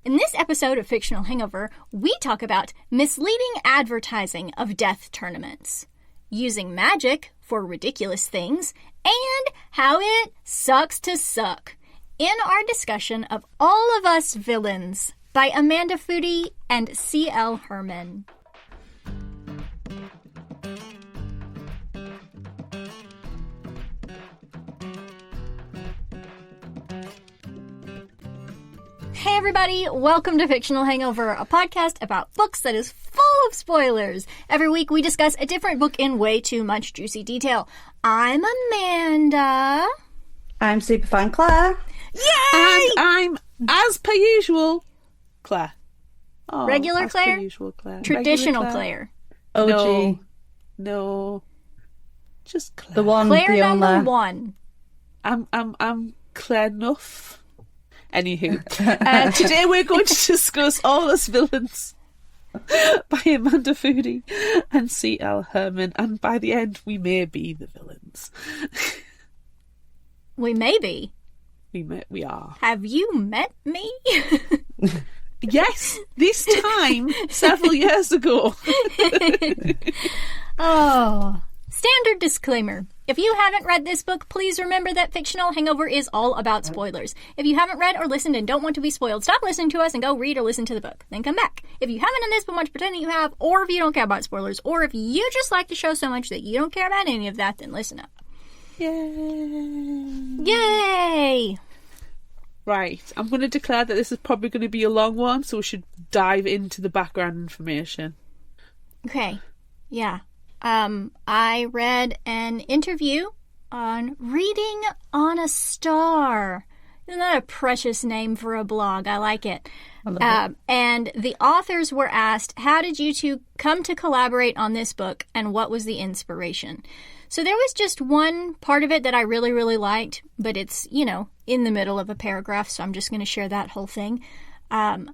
In this episode of Fictional Hangover, we talk about misleading advertising of death tournaments, using magic for ridiculous things, and how it sucks to suck, in our discussion of All of Us Villains by Amanda Foody and C.L. Herman. Hey everybody, welcome to Fictional Hangover, a podcast about books that is full of spoilers. Every week we discuss a different book in way too much juicy detail. I'm Amanda. I'm SuperFan Claire. Yay! And I'm, as per usual, Claire. Oh, Regular as Claire? Per usual, Claire. Traditional Regular Claire. OG. No. Just Claire. The one, Claire the number only. one. I'm Claire Nuff. Anywho, today we're going to discuss All Us Villains by Amanda Foody and C.L. Herman, and by the end we may be the villains. We may be. We are. Have you met me? Yes, this time several years ago. Oh, standard disclaimer. If you haven't read this book, please remember that Fictional Hangover is all about spoilers. If you haven't read or listened and don't want to be spoiled, stop listening to us and go read or listen to the book. Then come back. If you haven't done this but want to pretend that you have, or if you don't care about spoilers, or if you just like the show so much that you don't care about any of that, then listen up. Yay! Yay! Right, I'm going to declare that this is probably going to be a long one, so we should dive into the background information. Okay. Yeah. I read an interview on Reading on a Star. Isn't that a precious name for a blog? I like it. And the authors were asked, how did you two come to collaborate on this book, and what was the inspiration? So there was just one part of it that I really, really liked, but it's, in the middle of a paragraph, so I'm just going to share that whole thing.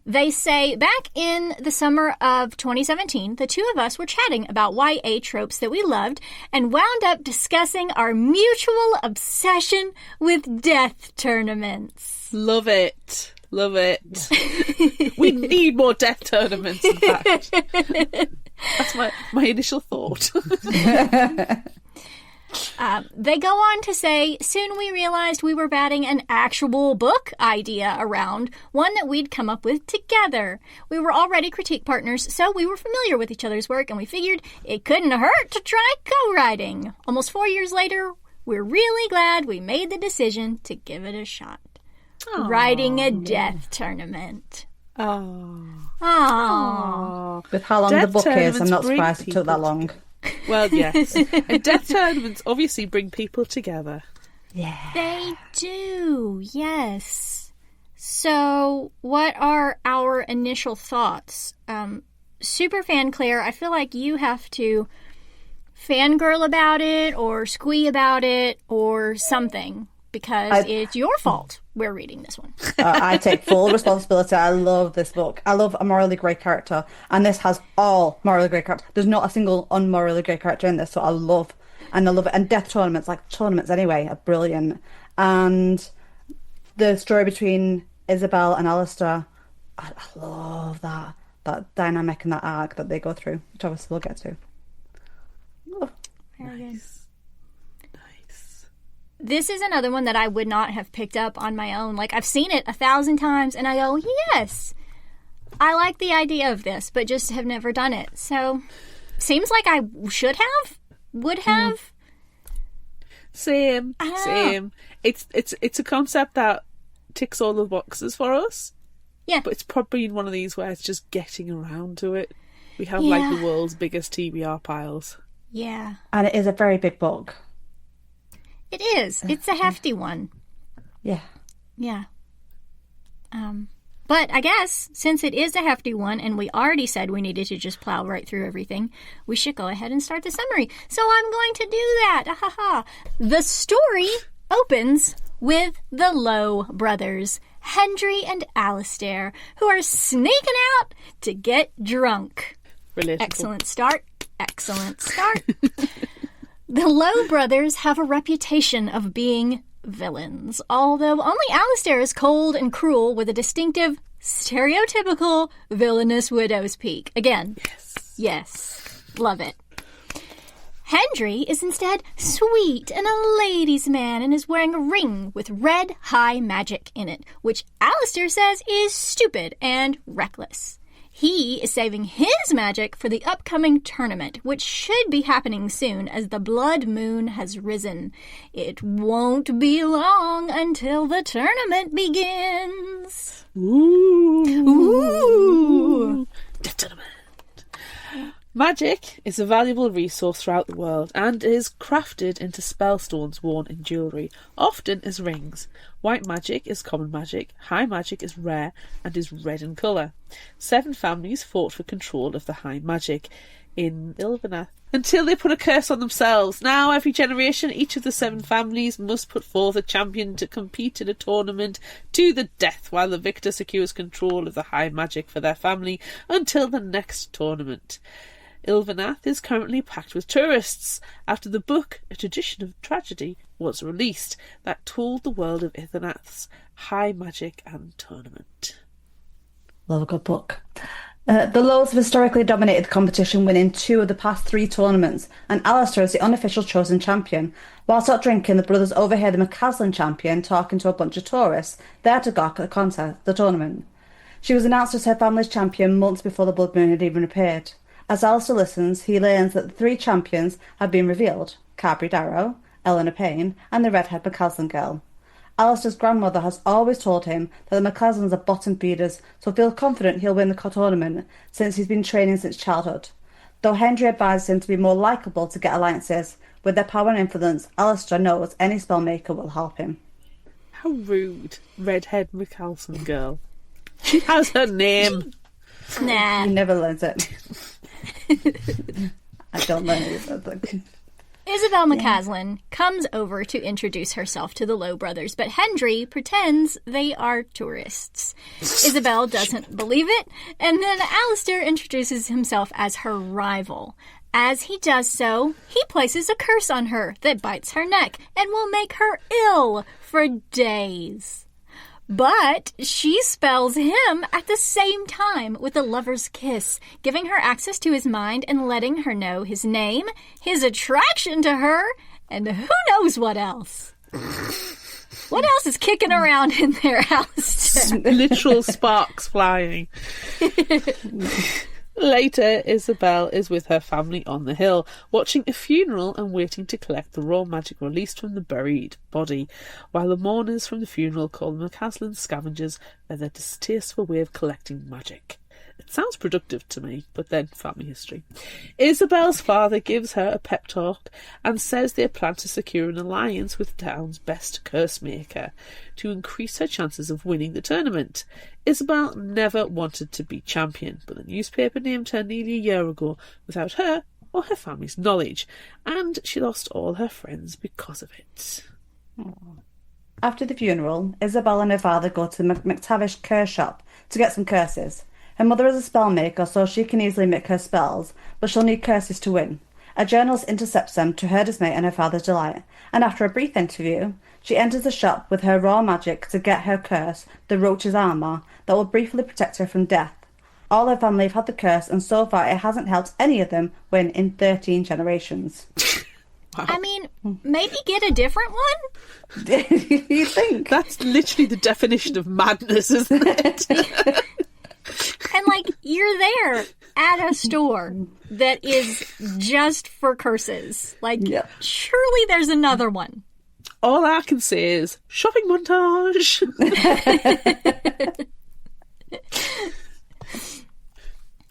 They say, back in the summer of 2017, the two of us were chatting about YA tropes that we loved and wound up discussing our mutual obsession with death tournaments. Love it. Love it. We need more death tournaments, in fact. That's my initial thought. They go on to say, soon we realized we were batting an actual book idea around, one that we'd come up with together. We were already critique partners, so we were familiar with each other's work, and we figured it couldn't hurt to try co-writing. Almost 4 years later, we're really glad we made the decision to give it a shot. Aww. Writing a death tournament. Oh. With how long Death the book is, I'm not tournaments surprised bring it took that people long. Well, yes. And death tournaments obviously bring people together. Yeah. They do, yes. So, what are our initial thoughts? SuperFan Claire, I feel like you have to fangirl about it or squee about it or something, because it's your fault we're reading this one. I take full responsibility. I love this book. I love a morally grey character, and this has all morally grey characters. There's not a single unmorally grey character in this, so I love it. And death tournaments, like tournaments anyway, are brilliant. And the story between Isabel and Alistair, I love that dynamic and that arc that they go through, which obviously we'll get to. Oh. Very good. Nice. This is another one that I would not have picked up on my own. Like, I've seen it 1,000 times, and I go, yes, I like the idea of this, but just have never done it. So, seems like I would have. Same. It's a concept that ticks all the boxes for us. Yeah. But it's probably one of these where it's just getting around to it. We have like the world's biggest TBR piles. Yeah. And it is a very big book. It is. It's a hefty one. Yeah. Yeah. But I guess, since it is a hefty one, and we already said we needed to just plow right through everything, we should go ahead and start the summary. So I'm going to do that. The story opens with the Lowe brothers, Hendry and Alistair, who are sneaking out to get drunk. Relatable. Excellent start. Excellent start. The Lowe brothers have a reputation of being villains, although only Alistair is cold and cruel with a distinctive, stereotypical villainous widow's peak. Again, yes, love it. Hendry is instead sweet and a ladies' man and is wearing a ring with red high magic in it, which Alistair says is stupid and reckless. He is saving his magic for the upcoming tournament, which should be happening soon as the blood moon has risen. It won't be long until the tournament begins. Ooh. The tournament. Magic is a valuable resource throughout the world and is crafted into spellstones worn in jewellery, often as rings. White magic is common magic, high magic is rare and is red in colour. 7 families fought for control of the high magic in Ilvanath until they put a curse on themselves. Now, every generation, each of the 7 families must put forth a champion to compete in a tournament to the death, while the victor secures control of the high magic for their family until the next tournament. Ilvanath is currently packed with tourists after the book A Tradition of Tragedy was released that told the world of Ilvanath's high magic and tournament. Love a good book. The Lords have historically dominated the competition, winning 2 of the past 3 tournaments, and Alistair is the unofficial chosen champion. Whilst out drinking, the brothers overhear the McCaslin champion talking to a bunch of tourists there to gawk at the tournament. She was announced as her family's champion months before the blood moon had even appeared. As Alistair listens, he learns that the 3 champions have been revealed: Carberry Darrow, Eleanor Payne, and the redhead McCaslin girl. Alistair's grandmother has always told him that the McCaslins are bottom feeders, so feels confident he'll win the tournament since he's been training since childhood. Though Hendry advises him to be more likeable to get alliances, with their power and influence, Alistair knows any spellmaker will help him. How rude, redhead McCaslin girl. She has her name. Nah. He never learns it. I don't learn it. Isabel McCaslin comes over to introduce herself to the Lowe brothers, but Hendry pretends they are tourists. Isabel doesn't believe it, and then Alistair introduces himself as her rival. As he does so, he places a curse on her that bites her neck and will make her ill for days. But she spells him at the same time with a lover's kiss, giving her access to his mind and letting her know his name, his attraction to her, and who knows what else. What else is kicking around in there, Alistair? Literal sparks flying. Later, Isabel is with her family on the hill, watching a funeral and waiting to collect the raw magic released from the buried body, while the mourners from the funeral call the McCaslin scavengers for their distasteful way of collecting magic. It sounds productive to me, but then family history. Isabel's father gives her a pep talk and says they plan to secure an alliance with the town's best curse maker to increase her chances of winning the tournament. Isabel never wanted to be champion, but the newspaper named her nearly a year ago without her or her family's knowledge, and she lost all her friends because of it. After the funeral, Isabel and her father go to the McTavish curse shop to get some curses. Her mother is a spell maker, so she can easily make her spells, but she'll need curses to win. A journalist intercepts them to her dismay and her father's delight, and after a brief interview, she enters the shop with her raw magic to get her curse, the Roach's Armour, that will briefly protect her from death. All her family have had the curse, and so far it hasn't helped any of them win in 13 generations. Wow. I mean, maybe get a different one? You think? That's literally the definition of madness, isn't it? And, like, you're there at a store that is just for curses. Like, Yeah. Surely there's another one. All I can say is, shopping montage!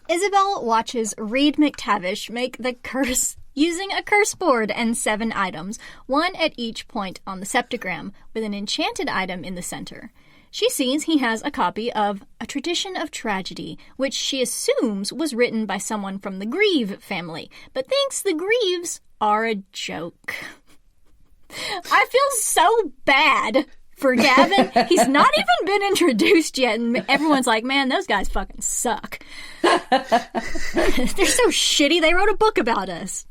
Isabel watches Reed McTavish make the curse using a curse board and 7 items, one at each point on the septagram, with an enchanted item in the center. She sees he has a copy of A Tradition of Tragedy, which she assumes was written by someone from the Grieve family, but thinks the Grieves are a joke. I feel so bad for Gavin. He's not even been introduced yet, and everyone's like, man, those guys fucking suck. They're so shitty, they wrote a book about us.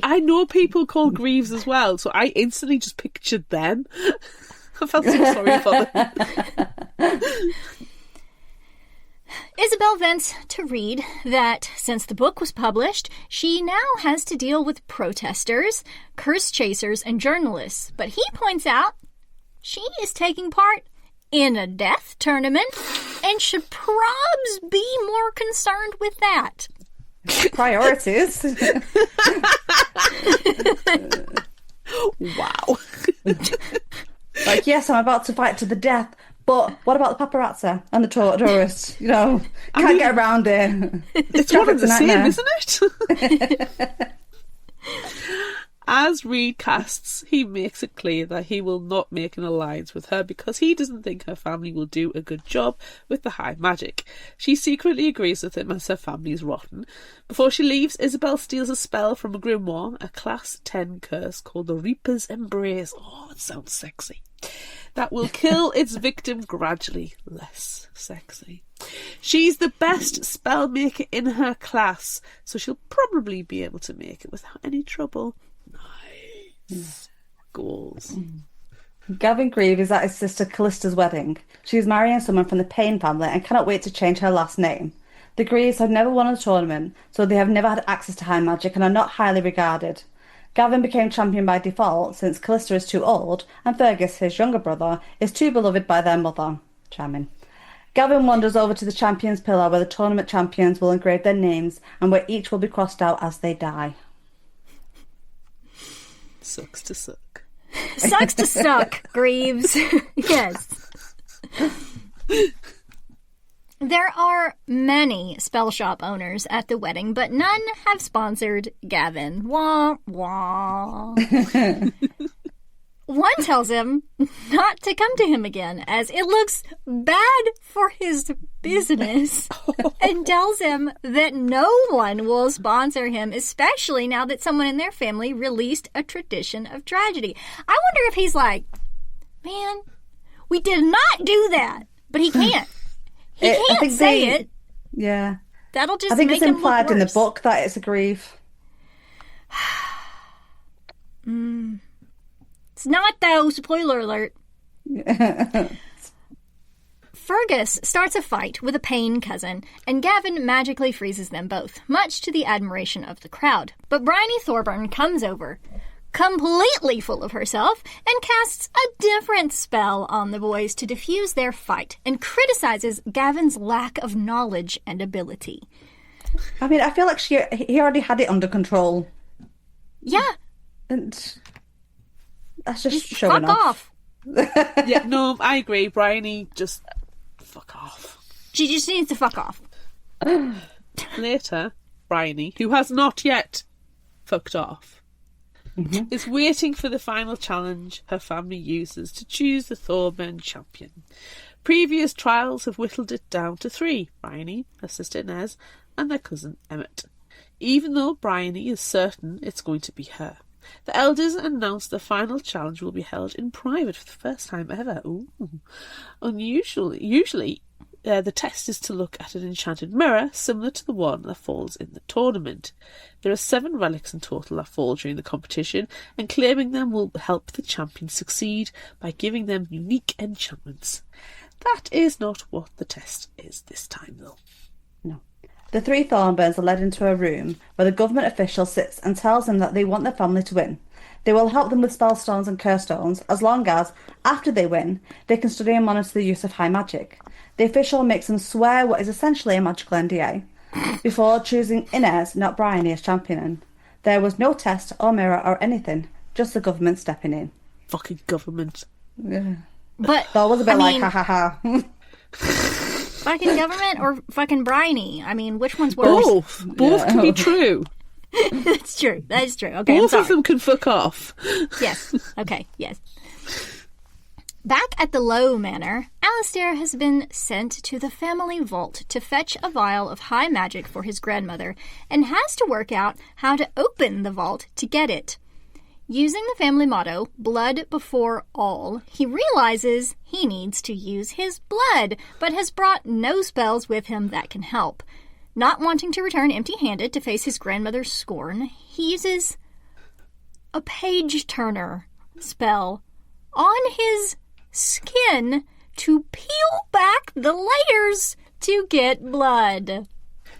I know people called Greaves as well, so I instantly just pictured them. I felt so sorry for them. Isabel vents to Reed that since the book was published, she now has to deal with protesters, curse chasers, and journalists. But he points out she is taking part in a death tournament and should probs be more concerned with that. Priorities. Wow. Like, yes, I'm about to fight to the death, but what about the paparazzi and the tourists? You know, can't get around it. It's one and the same, isn't it? As Reed casts, he makes it clear that he will not make an alliance with her because he doesn't think her family will do a good job with the high magic. She secretly agrees with him as her family is rotten. Before she leaves, Isabel steals a spell from a grimoire, a class 10 curse called the Reaper's Embrace. Oh, it sounds sexy. That will kill its victim gradually. Less sexy. She's the best spell maker in her class, so she'll probably be able to make it without any trouble. Nice. Goals. Gavin Grieve is at his sister Callista's wedding. She is marrying someone from the Payne family and cannot wait to change her last name. The Greaves have never won a tournament, so they have never had access to high magic and are not highly regarded. Gavin became champion by default since Callista is too old and Fergus, his younger brother, is too beloved by their mother. Charming. Gavin wanders over to the Champions Pillar where the tournament champions will engrave their names and where each will be crossed out as they die. Sucks to suck. Sucks to suck, Greaves. Yes. There are many spell shop owners at the wedding, but none have sponsored Gavin. Wah, wah. One tells him not to come to him again, as it looks bad for his business, and tells him that no one will sponsor him, especially now that someone in their family released a tradition of tragedy. I wonder if he's like, man, we did not do that, but he can't. He can't say it. Yeah. That'll just I think make it's him implied look in the worse. book that it's a grief. It's not, though. Spoiler alert. Fergus starts a fight with a Payne cousin, and Gavin magically freezes them both, much to the admiration of the crowd. But Bryony Thorburn comes over, completely full of herself, and casts a different spell on the boys to diffuse their fight, and criticizes Gavin's lack of knowledge and ability. I mean, I feel like he already had it under control. Yeah. And that's just showing fuck off. Yeah, no, I agree. Bryony, just fuck off. She just needs to fuck off. Later, Bryony, who has not yet fucked off, is waiting for the final challenge her family uses to choose the Thorburn champion. Previous trials have whittled it down to 3, Bryony, her sister Inez, and their cousin Emmett. Even though Bryony is certain it's going to be her. The elders announced the final challenge will be held in private for the first time ever. Ooh. Usually, the test is to look at an enchanted mirror similar to the one that falls in the tournament. There are 7 relics in total that fall during the competition, and claiming them will help the champion succeed by giving them unique enchantments. That is not what the test is this time, though. No. The 3 Thornburns are led into a room where the government official sits and tells them that they want their family to win. They will help them with spell stones and curse stones as long as, after they win, they can study and monitor the use of high magic. The official makes them swear what is essentially a magical NDA before choosing Inez, not Bryony, as champion. There was no test or mirror or anything, just the government stepping in. Fucking government. Yeah. But So I was a bit like, ha ha ha. fucking government or fucking Bryony? I mean, which one's worse? Both can be true. That's true. That is true. Okay, Both I'm of them can fuck off. Yes. Okay, yes. Back at the Low Manor, Alistair has been sent to the family vault to fetch a vial of high magic for his grandmother and has to work out how to open the vault to get it. Using the family motto, blood before all, he realizes he needs to use his blood, but has brought no spells with him that can help. Not wanting to return empty-handed to face his grandmother's scorn, he uses a page-turner spell on his skin to peel back the layers to get blood.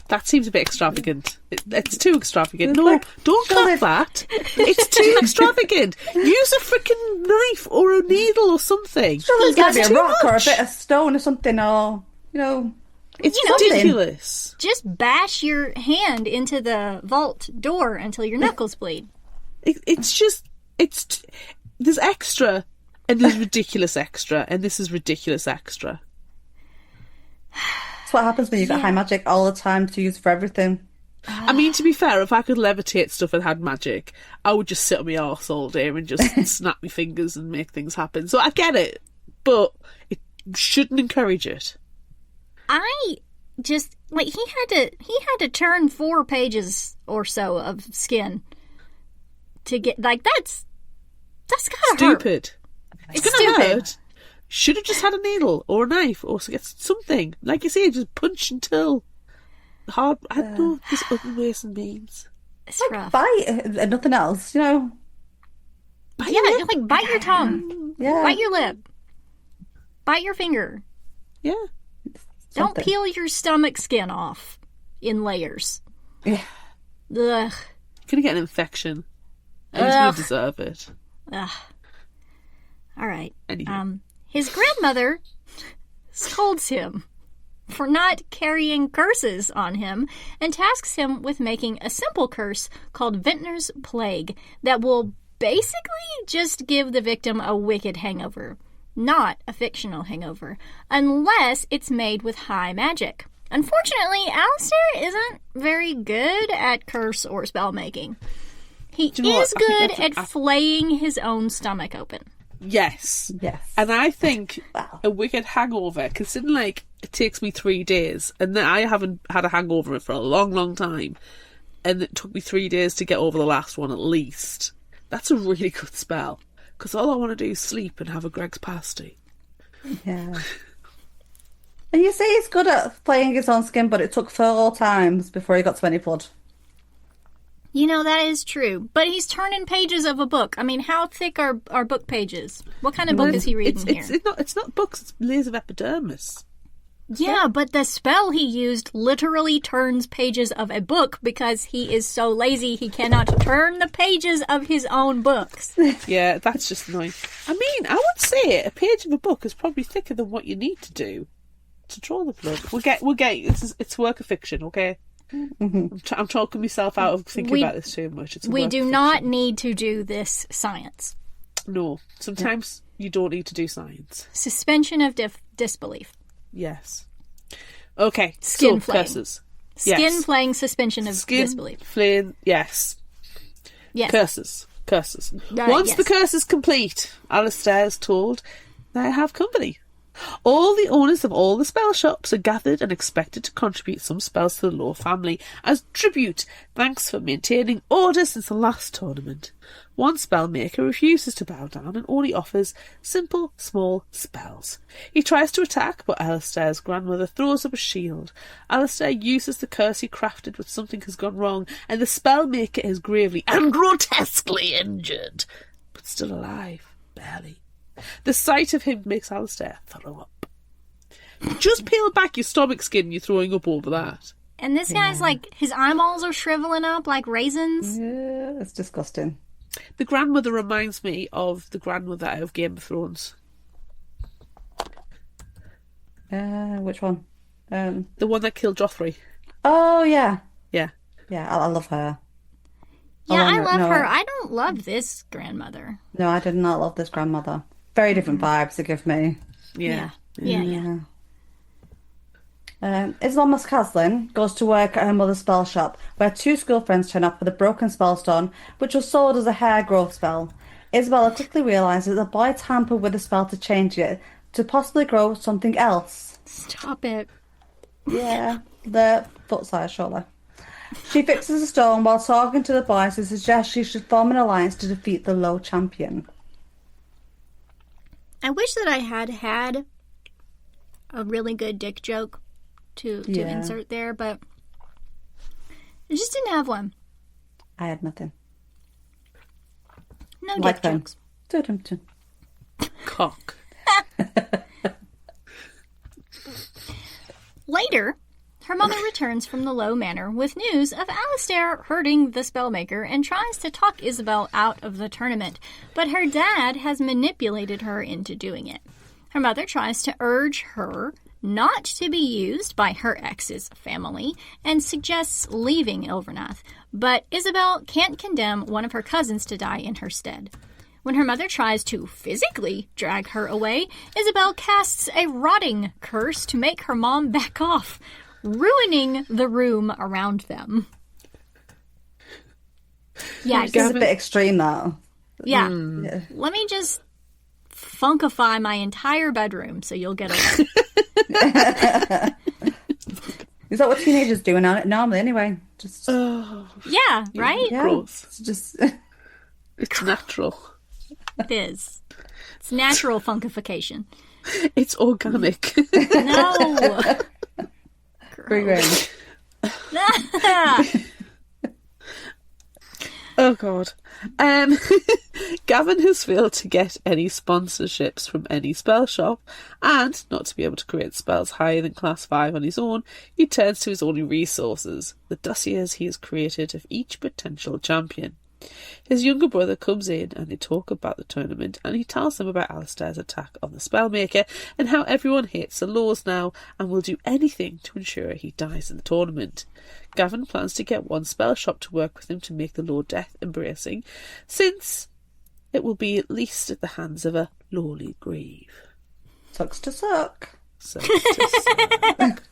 That seems a bit extravagant. It's too extravagant. No, don't cut that. It's too extravagant. Use a freaking knife or a needle or something. Sure, there's got to be a rock or a much. bit of stone or something, or, It's something. ridiculous. Just bash your hand into the vault door until your knuckles bleed. There's extra, and there's ridiculous extra, and this is ridiculous extra. That's what happens when you've got high magic all the time to use for everything. I mean, to be fair, if I could levitate stuff and had magic, I would just sit on my arse all day and just snap my fingers and make things happen. So I get it, but it shouldn't encourage it. I just he had to turn 4 pages or so of skin to get that's gotta hurt. Stupid. It's It's gonna stupid. hurt. Should have just had a needle or a knife or get something. Like you say, just punch until hard. I don't know. There's other ways and means. It's rough. Bite and nothing else, Yeah, like bite your tongue, Yeah. bite your lip, bite your finger. Yeah. Don't Something. peel your stomach skin off in layers. Yeah. Ugh. You're gonna get an infection. And he's gonna deserve it. Ugh. All right. Anyway. His grandmother scolds him for not carrying curses on him and tasks him with making a simple curse called Vintner's Plague that will basically just give the victim a wicked hangover, not a fictional hangover, unless it's made with high magic. Unfortunately, Alistair isn't very good at curse or spell making. He Do you know is what? I think good at flaying his own stomach open. Yes. Yes. And I think Wow. a wicked hangover, considering it takes me 3 days, and then I haven't had a hangover for a long, long time, and it took me 3 days to get over the last one at least. That's a really good spell, because all I want to do is sleep and have a Greg's pasty. Yeah. And you say he's good at playing his own skin, but it took 4 times before he got to any blood. You know, that is true. But he's turning pages of a book. I mean, how thick are book pages? What kind of book is he reading here? It's not books, it's layers of epidermis. Yeah, but the spell he used literally turns pages of a book because he is so lazy he cannot turn the pages of his own books. Yeah, that's just annoying. I mean, I would say a page of a book is probably thicker than what you need to do to draw the blood. We'll get it's work of fiction, okay? I'm talking myself out of thinking about this too much. It's a We work do of not fiction. need to do this science. No, sometimes you don't need to do science. Suspension of disbelief. Yes. Okay. Skin so flaying. curses. Skin Yes. flaying suspension of Skin disbelief. flaying. Yes. Yes. Curses. Once yes. the curse is complete, Alistair is told they have company. All the owners of all the spell shops are gathered and expected to contribute some spells to the Law family as tribute, thanks for maintaining order since the last tournament. One spellmaker refuses to bow down and only offers simple, small spells. He tries to attack, but Alistair's grandmother throws up a shield. Alistair uses the curse he crafted, but something has gone wrong, and the spellmaker is gravely and grotesquely injured, but still alive, barely. The sight of him makes Alistair throw up. Just peel back your stomach skin, you're throwing up over that. And this guy's like, his eyeballs are shriveling up like raisins. Yeah, it's disgusting. The grandmother reminds me of the grandmother out of Game of Thrones. Which one? The one that killed Joffrey. Oh, yeah. Yeah. Yeah, I love her. Yeah, I no, love no, her. I don't love this grandmother. No, I did not love this grandmother. Very different vibes to give me. Yeah. Yeah. Isabel Muscaslin goes to work at her mother's spell shop, where 2 school friends turn up with a broken spellstone, which was sold as a hair growth spell. Isabella quickly realises the boy tampered with the spell to change it, to possibly grow something else. Stop it. Yeah, the foot size, surely. She fixes a stone while talking to the boys who suggest she should form an alliance to defeat the low champion. I wish that I had a really good dick joke to insert there, but I just didn't have one. I had nothing. No Like dick jokes. Dun-dun-dun. Cock. Later, her mother returns from the Low Manor with news of Alistair hurting the spellmaker and tries to talk Isabel out of the tournament, but her dad has manipulated her into doing it. Her mother tries to urge her not to be used by her ex's family and suggests leaving Ilvernath, but Isabel can't condemn one of her cousins to die in her stead. When her mother tries to physically drag her away, Isabel casts a rotting curse to make her mom back off, ruining the room around them. Yeah, This is a bit extreme, though. yeah. Let me just funkify my entire bedroom so you'll get away. Is that what teenagers do normally anyway? Just Yeah, right? yeah, Gross. it's just It's natural. It is. It's natural funkification. It's organic. No. free range. Oh, God. Gavin has failed to get any sponsorships from any spell shop, and not to be able to create spells higher than class 5 on his own, he turns to his only resources, the dossiers he has created of each potential champion. His younger brother comes in and they talk about the tournament, and he tells them about Alistair's attack on the spellmaker and how everyone hates the laws now and will do anything to ensure he dies in the tournament. Gavin plans to get one spell shop to work with him to make the law death embracing, since it will be at least at the hands of a lowly grave. Sucks to suck. So to suck.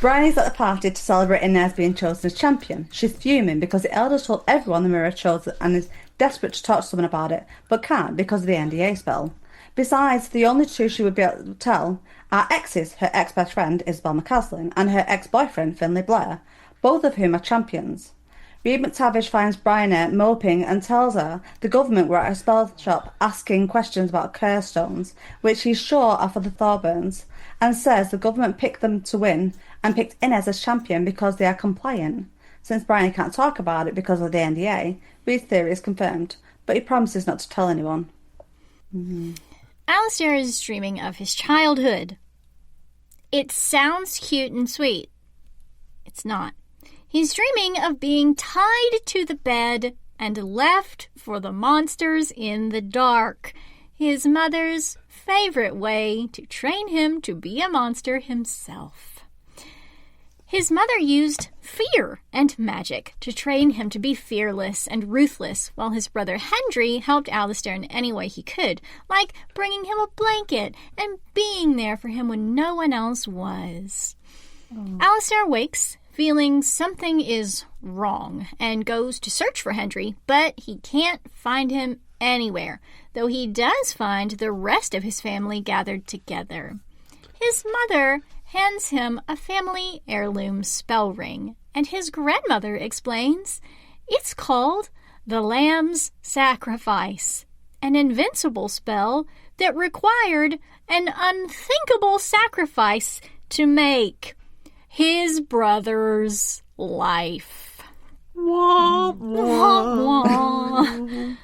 Bryony's at the party to celebrate Inez being chosen as champion. She's fuming because the elders told everyone the mirror chose it and is desperate to talk to someone about it, but can't because of the NDA spell. Besides, the only two she would be able to tell are exes, her ex-best friend Isabel McCaslin and her ex-boyfriend Finlay Blair, both of whom are champions. Reed McTavish finds Bryony moping and tells her the government were at her spell shop asking questions about curse stones, which he's sure are for the Thorburns, and says the government picked them to win and picked Inez as champion because they are compliant. Since Bryony can't talk about it because of the NDA, Reed's theory is confirmed, but he promises not to tell anyone. Alistair is dreaming of his childhood. It sounds cute and sweet. It's not. He's dreaming of being tied to the bed and left for the monsters in the dark. His mother's favorite way to train him to be a monster himself. His mother used fear and magic to train him to be fearless and ruthless, while his brother Hendry helped Alistair in any way he could, like bringing him a blanket and being there for him when no one else was. Alistair wakes, feeling something is wrong, and goes to search for Hendry, but he can't find him anywhere, though he does find the rest of his family gathered together. His mother hands him a family heirloom spell ring, and his grandmother explains it's called the Lamb's Sacrifice, an invincible spell that required an unthinkable sacrifice to make his brother's life. Wah, Wah, wah. wah.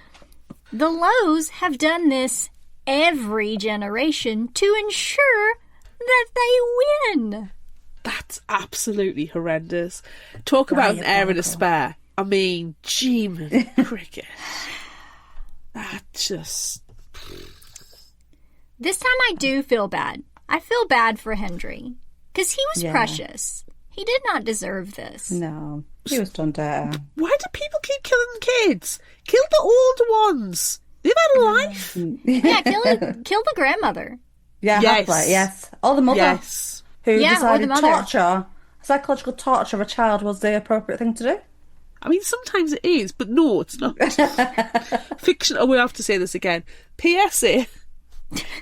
The Lows have done this every generation to ensure that they win. That's absolutely horrendous. Talk about an heir and a spare. I mean, Jeeman cricket. That just... This time I do feel bad. I feel bad for Hendry. Because he was precious. He did not deserve this. No, he was done dirty. Why do people keep killing the kids? Kill the older ones. They've had a life. Yeah, kill the grandmother. Yeah, Yes. right, yes. Or the mother Yes. who Yeah, or the decided mother. psychological torture of a child was the appropriate thing to do. I mean, sometimes it is, but no, it's not. Fiction. Oh, we have to say this again. PSA.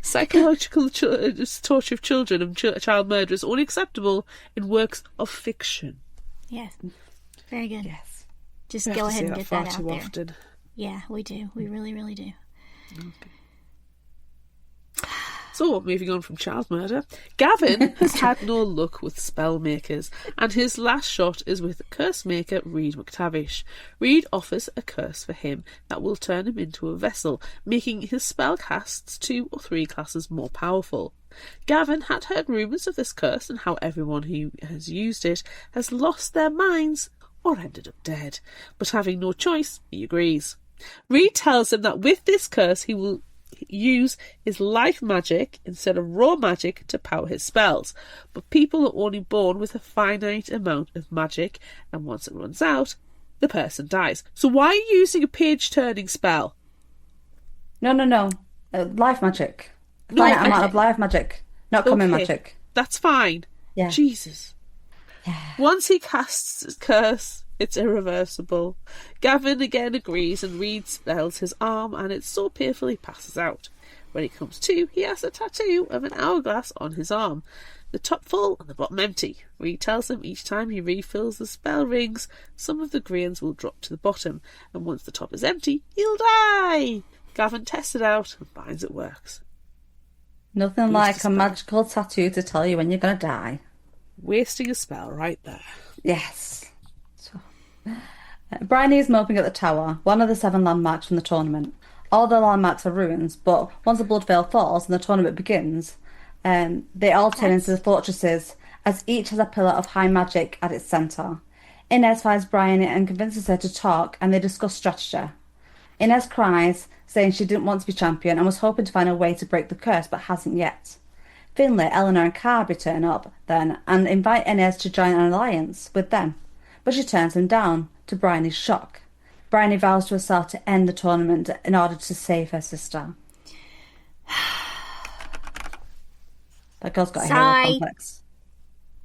Psychological torture of children and child murder is only acceptable in works of fiction. Yes. Very good. Yes. Just We have go to ahead say and that get far that out too there. often. Yeah, we do. We really, really do. Okay. So, moving on from child murder, Gavin has had no luck with spell makers, and his last shot is with curse maker Reed McTavish. Reed offers a curse for him that will turn him into a vessel, making his spell casts 2 or 3 classes more powerful. Gavin had heard rumours of this curse and how everyone who has used it has lost their minds or ended up dead, but having no choice, he agrees. Reed tells him that with this curse he will use his life magic instead of raw magic to power his spells, but people are only born with a finite amount of magic, and once it runs out, the person dies. So why are you using a page-turning spell? No. Life magic. No, Finite amount okay. of life magic. Not common Okay, magic. That's fine. Yeah. Jesus. Yeah. Once he casts his curse, it's irreversible. Gavin again agrees and Reed spells his arm, and it so painfully passes out. When he comes to, he has a tattoo of an hourglass on his arm, the top full and the bottom empty. Reed tells him each time he refills the spell rings, some of the grains will drop to the bottom, and once the top is empty, he'll die. Gavin tests it out and finds it works. Nothing Boost like the a spell. magical tattoo to tell you when you're going to die. Wasting a spell right there. Yes. So, Bryony is moping at the tower, one of the 7 landmarks from the tournament. All the landmarks are ruins, but once the Bloodveil falls and the tournament begins, they all turn into the fortresses, as each has a pillar of high magic at its centre. Inez finds Bryony and convinces her to talk, and they discuss strategy. Inez cries, saying she didn't want to be champion and was hoping to find a way to break the curse, but hasn't yet. Finlay, Eleanor and Carby turn up then and invite Inez to join an alliance with them, but she turns them down, to Bryony's shock. Bryony vows to herself to end the tournament in order to save her sister. That girl's got a hero Sigh. complex.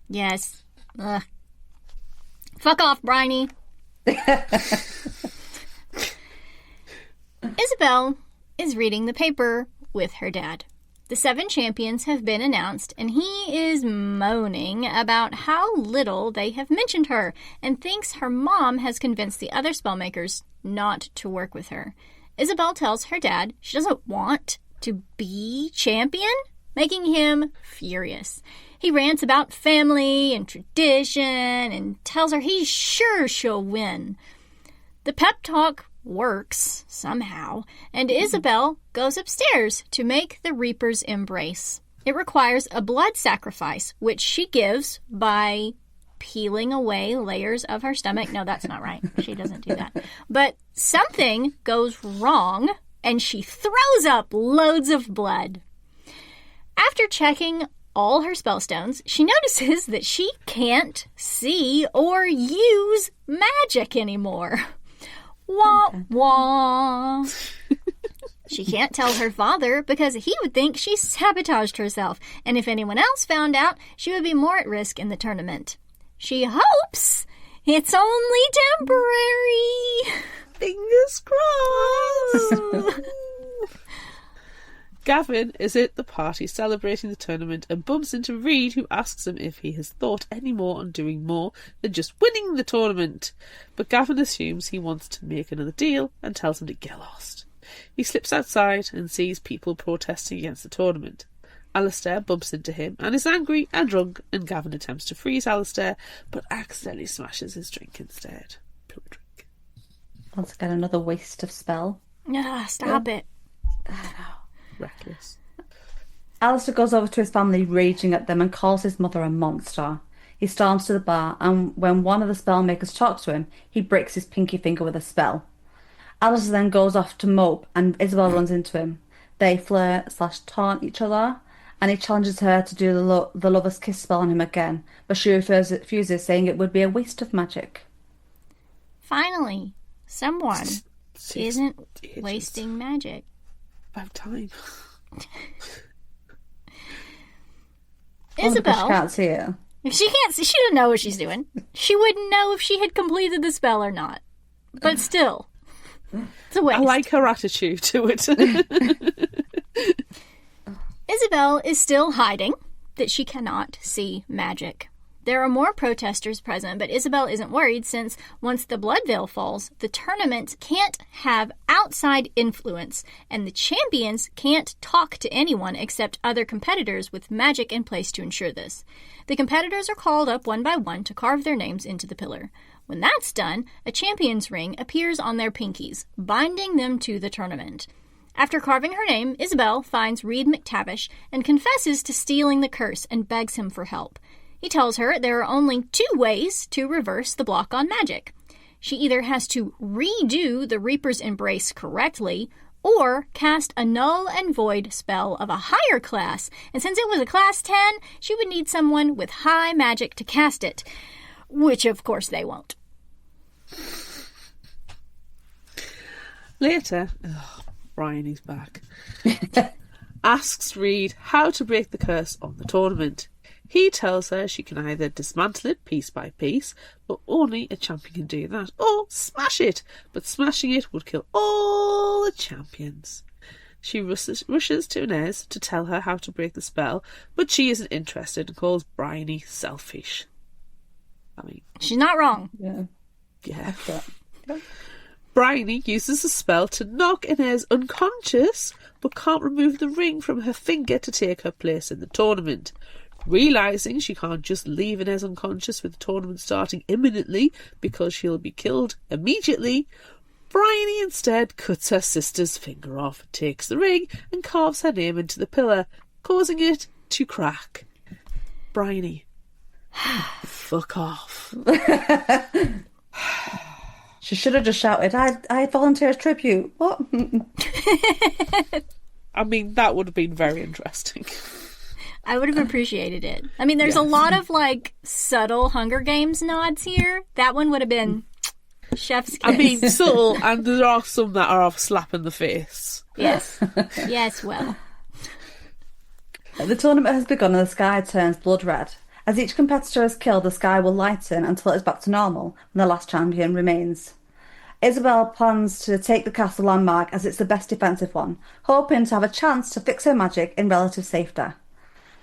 Yes. Ugh. Fuck off, Bryony. Isabel is reading the paper with her dad. The 7 champions have been announced, and he is moaning about how little they have mentioned her and thinks her mom has convinced the other spellmakers not to work with her. Isabel tells her dad she doesn't want to be champion, making him furious. He rants about family and tradition and tells her he's sure she'll win. The pep talk works somehow, and Isabel goes upstairs to make the Reaper's embrace. It requires a blood sacrifice, which she gives by peeling away layers of her stomach. No, that's not right. She doesn't do that. But something goes wrong, and she throws up loads of blood. After checking all her spellstones, she notices that she can't see or use magic anymore. Wah, wah. She can't tell her father because he would think she sabotaged herself, and if anyone else found out, she would be more at risk in the tournament. She hopes it's only temporary. Fingers crossed. Gavin is at the party celebrating the tournament and bumps into Reed, who asks him if he has thought any more on doing more than just winning the tournament. But Gavin assumes he wants to make another deal and tells him to get lost. He slips outside and sees people protesting against the tournament. Alistair bumps into him and is angry and drunk, and Gavin attempts to freeze Alistair but accidentally smashes his drink instead. Poor drink. Once again, another waste of spell. Stop it. Reckless. Alistair goes over to his family, raging at them, and calls his mother a monster. He storms to the bar, and when one of the spellmakers talks to him, he breaks his pinky finger with a spell. Alistair then goes off to mope, and Isabel runs into him. They flirt/taunt each other, and he challenges her to do the lover's kiss spell on him again, but she refuses, saying it would be a waste of magic. Finally, someone isn't Ages. wasting magic. About time. Only because she Isabel, can't see it. if she can't see, she doesn't know what she's doing. She wouldn't know if she had completed the spell or not. But still, it's a waste. I like her attitude to it. Isabel is still hiding that she cannot see magic. There are more protesters present, but Isabel isn't worried since once the blood veil falls, the tournament can't have outside influence, and the champions can't talk to anyone except other competitors with magic in place to ensure this. The competitors are called up one by one to carve their names into the pillar. When that's done, a champion's ring appears on their pinkies, binding them to the tournament. After carving her name, Isabel finds Reed McTavish and confesses to stealing the curse and begs him for help. He tells her there are only 2 ways to reverse the block on magic. She either has to redo the Reaper's Embrace correctly, or cast a null and void spell of a higher class, and since it was a class 10, she would need someone with high magic to cast it, which of course they won't. Later, Bryony's back, asks Reed how to break the curse on the tournament. He tells her she can either dismantle it piece by piece, but only a champion can do that, or smash it, but smashing it would kill all the champions. She rushes to Inez to tell her how to break the spell, but she isn't interested and calls Bryony selfish. I mean, she's not wrong. Yeah. Bryony uses the spell to knock Inez unconscious, but can't remove the ring from her finger to take her place in the tournament. Realising she can't just leave Inez unconscious with the tournament starting imminently because she'll be killed immediately, Bryony instead cuts her sister's finger off, takes the ring and carves her name into the pillar, causing it to crack. Bryony, fuck off. She should have just shouted, I volunteer as tribute. What? I mean, that would have been very interesting. I would have appreciated it. I mean, there's a lot of, like, subtle Hunger Games nods here. That one would have been chef's kiss. I mean, subtle, and there are some that are a slap in the face. Yes. Yes, well. The tournament has begun and the sky turns blood red. As each competitor is killed, the sky will lighten until it is back to normal, and the last champion remains. Isabel plans to take the castle landmark as it's the best defensive one, hoping to have a chance to fix her magic in relative safety.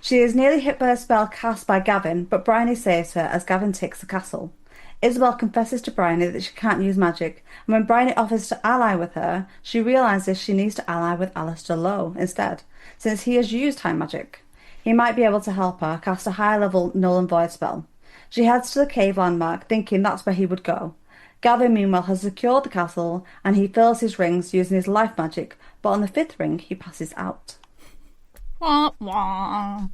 She is nearly hit by a spell cast by Gavin, but Bryony saves her as Gavin takes the castle. Isabel confesses to Bryony that she can't use magic, and when Bryony offers to ally with her, she realises she needs to ally with Alistair Lowe instead, since he has used high magic. He might be able to help her cast a high-level null and void spell. She heads to the cave landmark, thinking that's where he would go. Gavin, meanwhile, has secured the castle, and he fills his rings using his life magic, but on the 5th ring, he passes out. Wah, wah.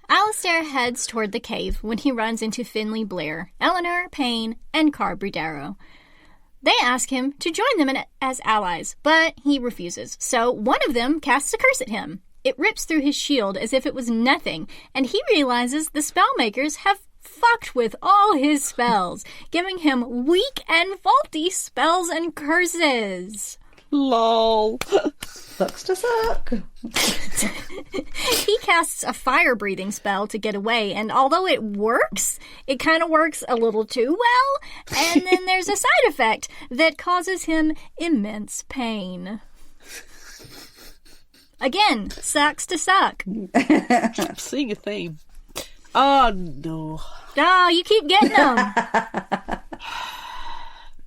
Alistair heads toward the cave when he runs into Finley Blair, Eleanor, Payne, and Carberry Darrow. They ask him to join them as allies, but he refuses, so one of them casts a curse at him. It rips through his shield as if it was nothing, and he realizes the spellmakers have fucked with all his spells, giving him weak and faulty spells and curses. Lol. Sucks to suck. He casts a fire-breathing spell to get away, and although it works, it kind of works a little too well, and then there's a side effect that causes him immense pain. Again, sucks to suck. I'm seeing a theme. Oh, no. Oh, you keep getting them.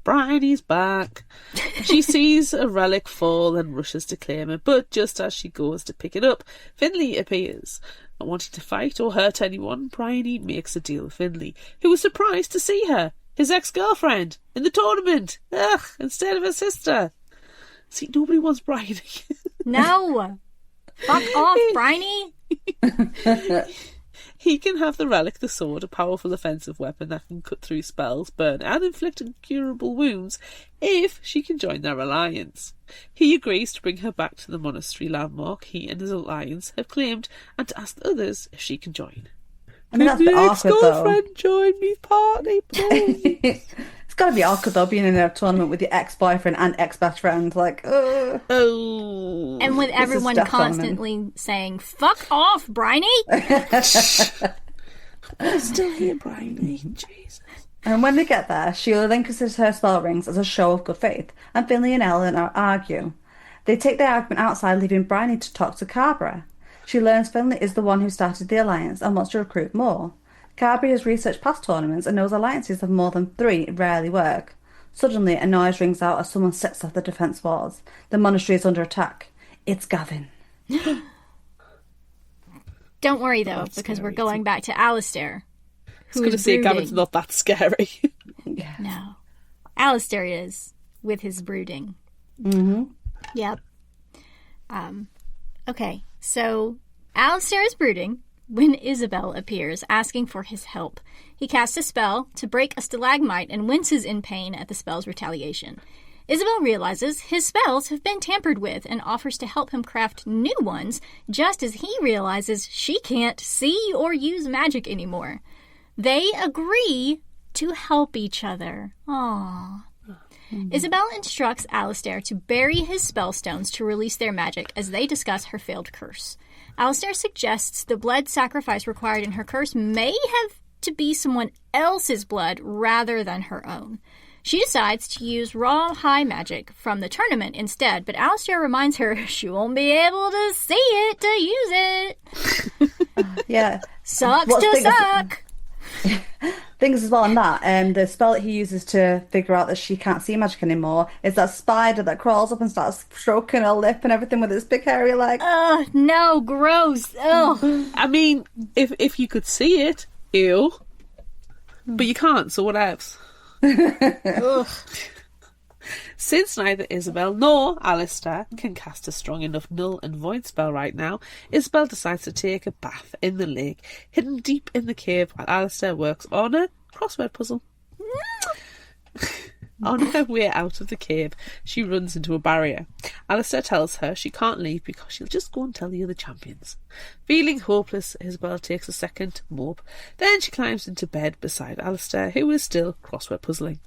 Bryony's back. She sees a relic fall and rushes to claim it, but just as she goes to pick it up, Finley appears. Not wanting to fight or hurt anyone, Bryony makes a deal with Finley, who was surprised to see her, his ex-girlfriend, in the tournament. Ugh, instead of her sister. See, nobody wants Bryony. No. Fuck off, Bryony. He can have the relic, the sword, a powerful offensive weapon that can cut through spells, burn and inflict incurable wounds, if she can join their alliance. He agrees to bring her back to the monastery landmark he and his alliance have claimed, and to ask the others if she can join. I mean, that's a bit awkward, though. Ex-girlfriend join me party, please. It's got to be awkward, though, being in a tournament with your ex-boyfriend and ex-best friend. Like, Oh. And with everyone constantly saying, fuck off, Bryony. I'm still here, Bryony. Jesus. And when they get there, she relinquishes her spell rings as a show of good faith, and Finley and Eleanor argue. They take their argument outside, leaving Bryony to talk to Carberry. She learns Finley is the one who started the alliance and wants to recruit more. Carberry has researched past tournaments and knows alliances of more than 3 rarely work. Suddenly, a noise rings out as someone sets off the defence walls. The monastery is under attack. It's Gavin. Don't worry, though, because we're going back to Alistair. I was going to say Gavin's not that scary. Yeah. No. Alistair is, with his brooding. Mm-hmm. Yep. Okay, so Alistair is brooding when Isabel appears, asking for his help. He casts a spell to break a stalagmite and winces in pain at the spell's retaliation. Isabel realizes his spells have been tampered with and offers to help him craft new ones, just as he realizes she can't see or use magic anymore. They agree to help each other. Aww. Mm-hmm. Isabel instructs Alistair to bury his spellstones to release their magic as they discuss her failed curse. Alistair suggests the blood sacrifice required in her curse may have to be someone else's blood rather than her own. She decides to use raw high magic from the tournament instead, but Alistair reminds her she won't be able to see it to use it. Yeah. Sucks to suck. Things as well on that, the spell that he uses to figure out that she can't see magic anymore is that spider that crawls up and starts stroking her lip and everything with its big hairy leg. Ugh, no, gross. Ugh. I mean, if you could see it, ew. But you can't, so what else? Ugh. Since neither Isabel nor Alistair can cast a strong enough null and void spell right now, Isabel decides to take a bath in the lake, hidden deep in the cave, while Alistair works on a crossword puzzle. On her way out of the cave, she runs into a barrier. Alistair tells her she can't leave because she'll just go and tell the other champions. Feeling hopeless, Isabel takes a second to mope. Then she climbs into bed beside Alistair, who is still crossword puzzling.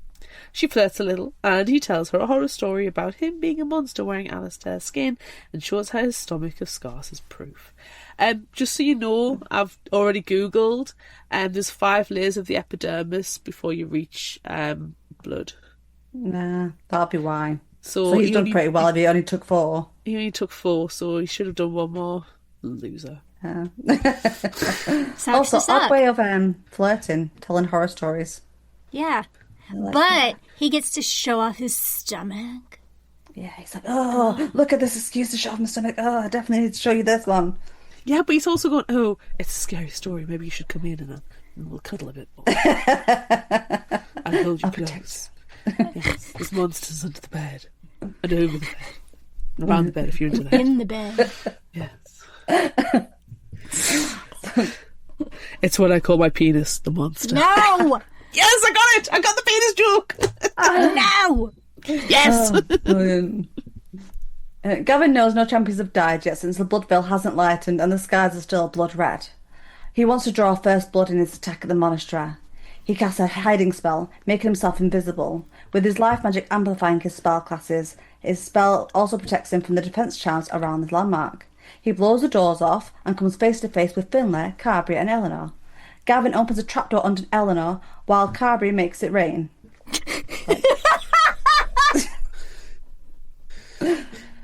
She flirts a little, and he tells her a horror story about him being a monster wearing Alistair's skin, and shows her his stomach of scars as proof. Just so you know, I've already Googled, and there's 5 layers of the epidermis before you reach blood. Nah, that'll be why. So he's done pretty well if he only took 4. He only took 4, so he should have done 1 more. Loser. Also, odd way of flirting, telling horror stories. Yeah. But he gets to show off his stomach. Yeah, he's like, oh, look at this excuse to show off my stomach. Oh, I definitely need to show you this one. Yeah, but he's also going, oh, it's a scary story. Maybe you should come in and we'll cuddle a bit more. I'll hold you close. Yes, there's monsters under the bed. And over the bed. And around the bed if you're into that. In the bed. Yes. It's what I call my penis, the monster. No! Yes, I got it! I got the penis joke! No! Yes! Gavin knows no champions have died yet since the blood veil hasn't lightened and the skies are still blood red. He wants to draw first blood in his attack at the monastery. He casts a hiding spell, making himself invisible. With his life magic amplifying his spell classes, his spell also protects him from the defence charms around the landmark. He blows the doors off and comes face to face with Finlay, Carberry and Eleanor. Gavin opens a trapdoor under Eleanor while Carberry makes it rain.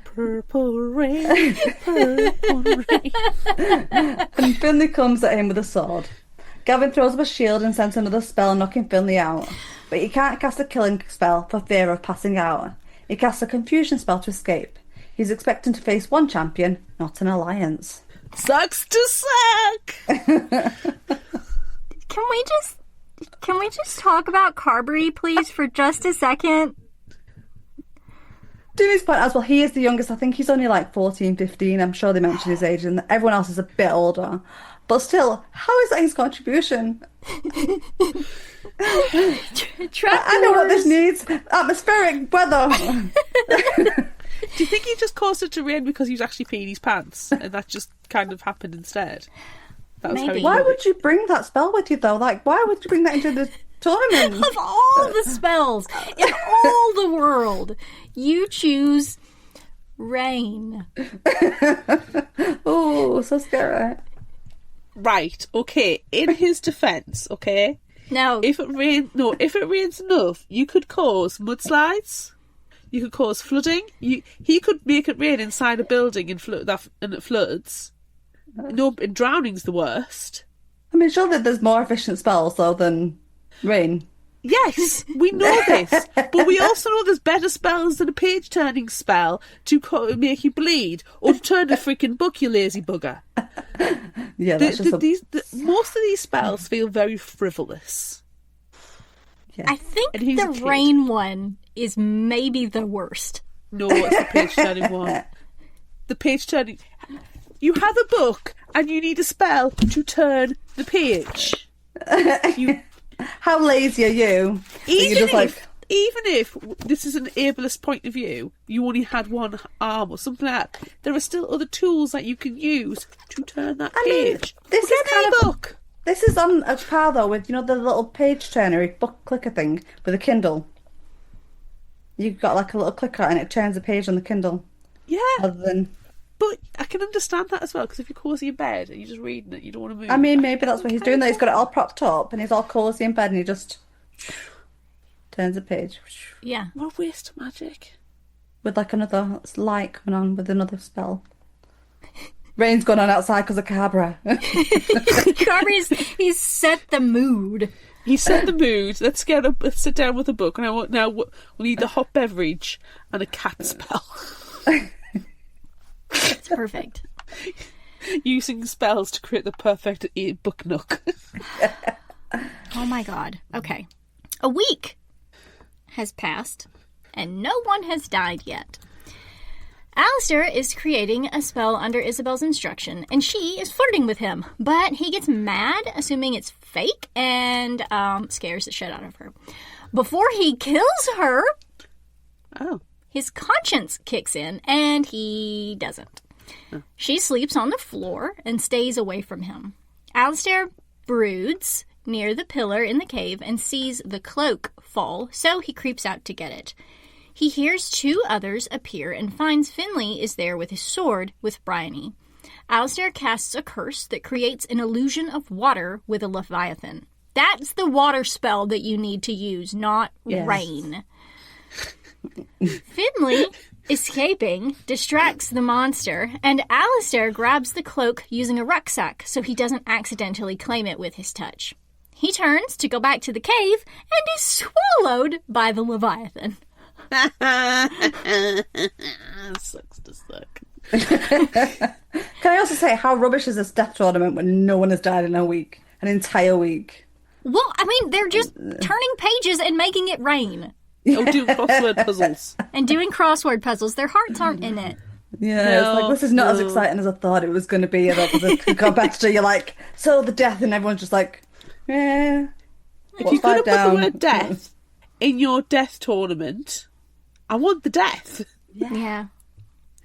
Purple rain, purple rain. And Finlay comes at him with a sword. Gavin throws up a shield and sends another spell, knocking Finlay out. But he can't cast a killing spell for fear of passing out. He casts a confusion spell to escape. He's expecting to face one champion, not an alliance. Sucks to suck! Can we just talk about Carberry, please, for just a second? To his point as well, he is the youngest. I think he's only like 14, 15. I'm sure they mention his age, and everyone else is a bit older. But still, how is that his contribution? I know what this needs. Atmospheric weather. Do you think he just caused it to rain because he was actually peeing his pants, and that just kind of happened instead? That was Maybe. Why would you bring that spell with you, though? Like, why would you bring that into the tournament? Of all the spells in all the world, you choose rain. Oh, so scary. Right, okay, in his defence, okay? No. If it rains enough, you could cause mudslides. You could cause flooding. He could make it rain inside a building and it floods. No, drowning's the worst. I mean, surely there's more efficient spells, though, than rain. Yes, we know this, but we also know there's better spells than a page-turning spell to make you bleed, or to turn a freaking book, you lazy bugger. Yeah, that's just most of these spells feel very frivolous. Yeah. I think And he's a the kid. rain one is maybe the worst. No, it's the page-turning one. The page-turning... You have a book, and you need a spell to turn the page. How lazy are you? Even if this is an ableist point of view, you only had one arm or something like that, there are still other tools that you can use to turn that page. This is Get kind a of book. This is on a par though with the little page turner book clicker thing with a Kindle. You've got like a little clicker and it turns a page on the Kindle. Yeah, Other than, but I can understand that as well, because if you're cosy in bed and you're just reading it, you don't want to move. I mean, maybe that's what he's doing. Though he's got it all propped up and he's all cozy in bed and he just turns a page Yeah. What a waste of magic. with like another light coming on with another spell. Rain's going on outside because of Cabra. He's set the mood. He set the mood. Let's sit down with a book, and we need a hot beverage and a cat spell. It's perfect. Using spells to create the perfect book nook. Oh my god. Okay. A week has passed, and no one has died yet. Alistair is creating a spell under Isabel's instruction, and she is flirting with him. But he gets mad, assuming it's fake, and scares the shit out of her. Before he kills her, his conscience kicks in, and he doesn't. She sleeps on the floor and stays away from him. Alistair broods near the pillar in the cave and sees the cloak fall, so he creeps out to get it. He hears two others appear and finds Finley is there with his sword with Bryony. Alistair casts a curse that creates an illusion of water with a leviathan. That's the water spell that you need to use, not rain. Finley, escaping, distracts the monster, and Alistair grabs the cloak using a rucksack so he doesn't accidentally claim it with his touch. He turns to go back to the cave and is swallowed by the leviathan. Sucks to suck. Can I also say, how rubbish is this death tournament when no one has died in a week? An entire week. Well, I mean, they're just turning pages and making it rain. Oh, doing crossword puzzles. And doing crossword puzzles. Their hearts aren't in it. Yeah, it's like, this is not as exciting as I thought it was going to be. It got better. You're like, so the death, and everyone's just like, If you're going to put the word death in your death tournament, I want the death. Yeah.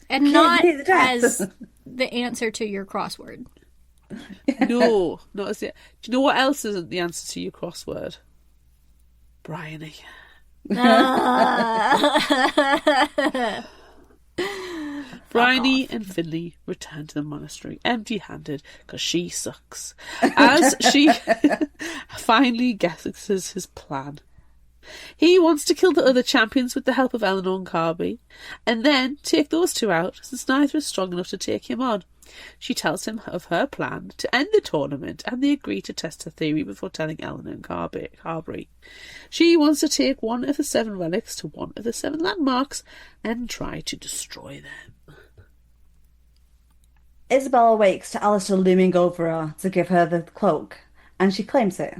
And not as the answer to your crossword. No, not as the... Do you know what else isn't the answer to your crossword? Bryony. Bryony and Finley return to the monastery empty-handed because she sucks. As she finally guesses his plan. He wants to kill the other champions with the help of Eleanor and Carby, and then take those two out since neither is strong enough to take him on. She tells him of her plan to end the tournament, and they agree to test her theory before telling Eleanor and Carby. She wants to take one of the 7 relics to one of the 7 landmarks and try to destroy them. Isabel awakes to Alistair looming over her to give her the cloak, and she claims it.